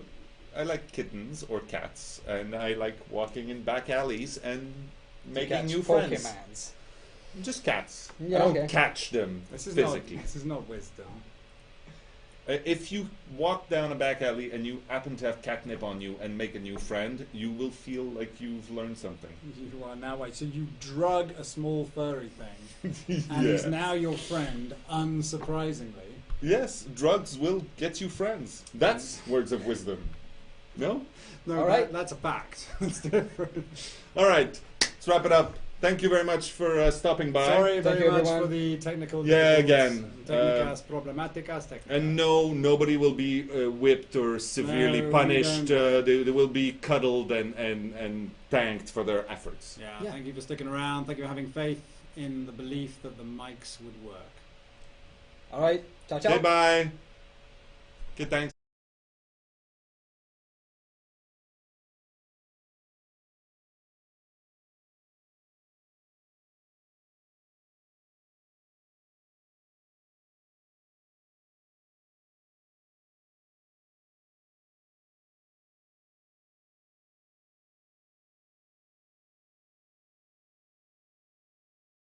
I like kittens or cats, and I like walking in back alleys and making new friends. Pokemans. Just cats. Yeah, I don't okay. catch them This is physically. This is not wisdom. If you walk down a back alley and you happen to have catnip on you and make a new friend, you will feel like you've learned something. You are now wait. So you drug a small furry thing, and he's now your friend, unsurprisingly. Yes, drugs will get you friends. That's words of wisdom. No? No, All right. that's a fact. That's different. All right, let's wrap it up. Thank you very much for stopping by. Sorry Thank very you, much everyone. for the technical. Yeah, difficulties. again, Técnicas problemáticas. Técnicas. And no, nobody will be whipped or severely No, we punished. don't. They will be cuddled and thanked for their efforts. Yeah, thank you for sticking around. Thank you for having faith in the belief that the mics would work. All right. Ciao, ciao. Okay, bye. Okay, thanks.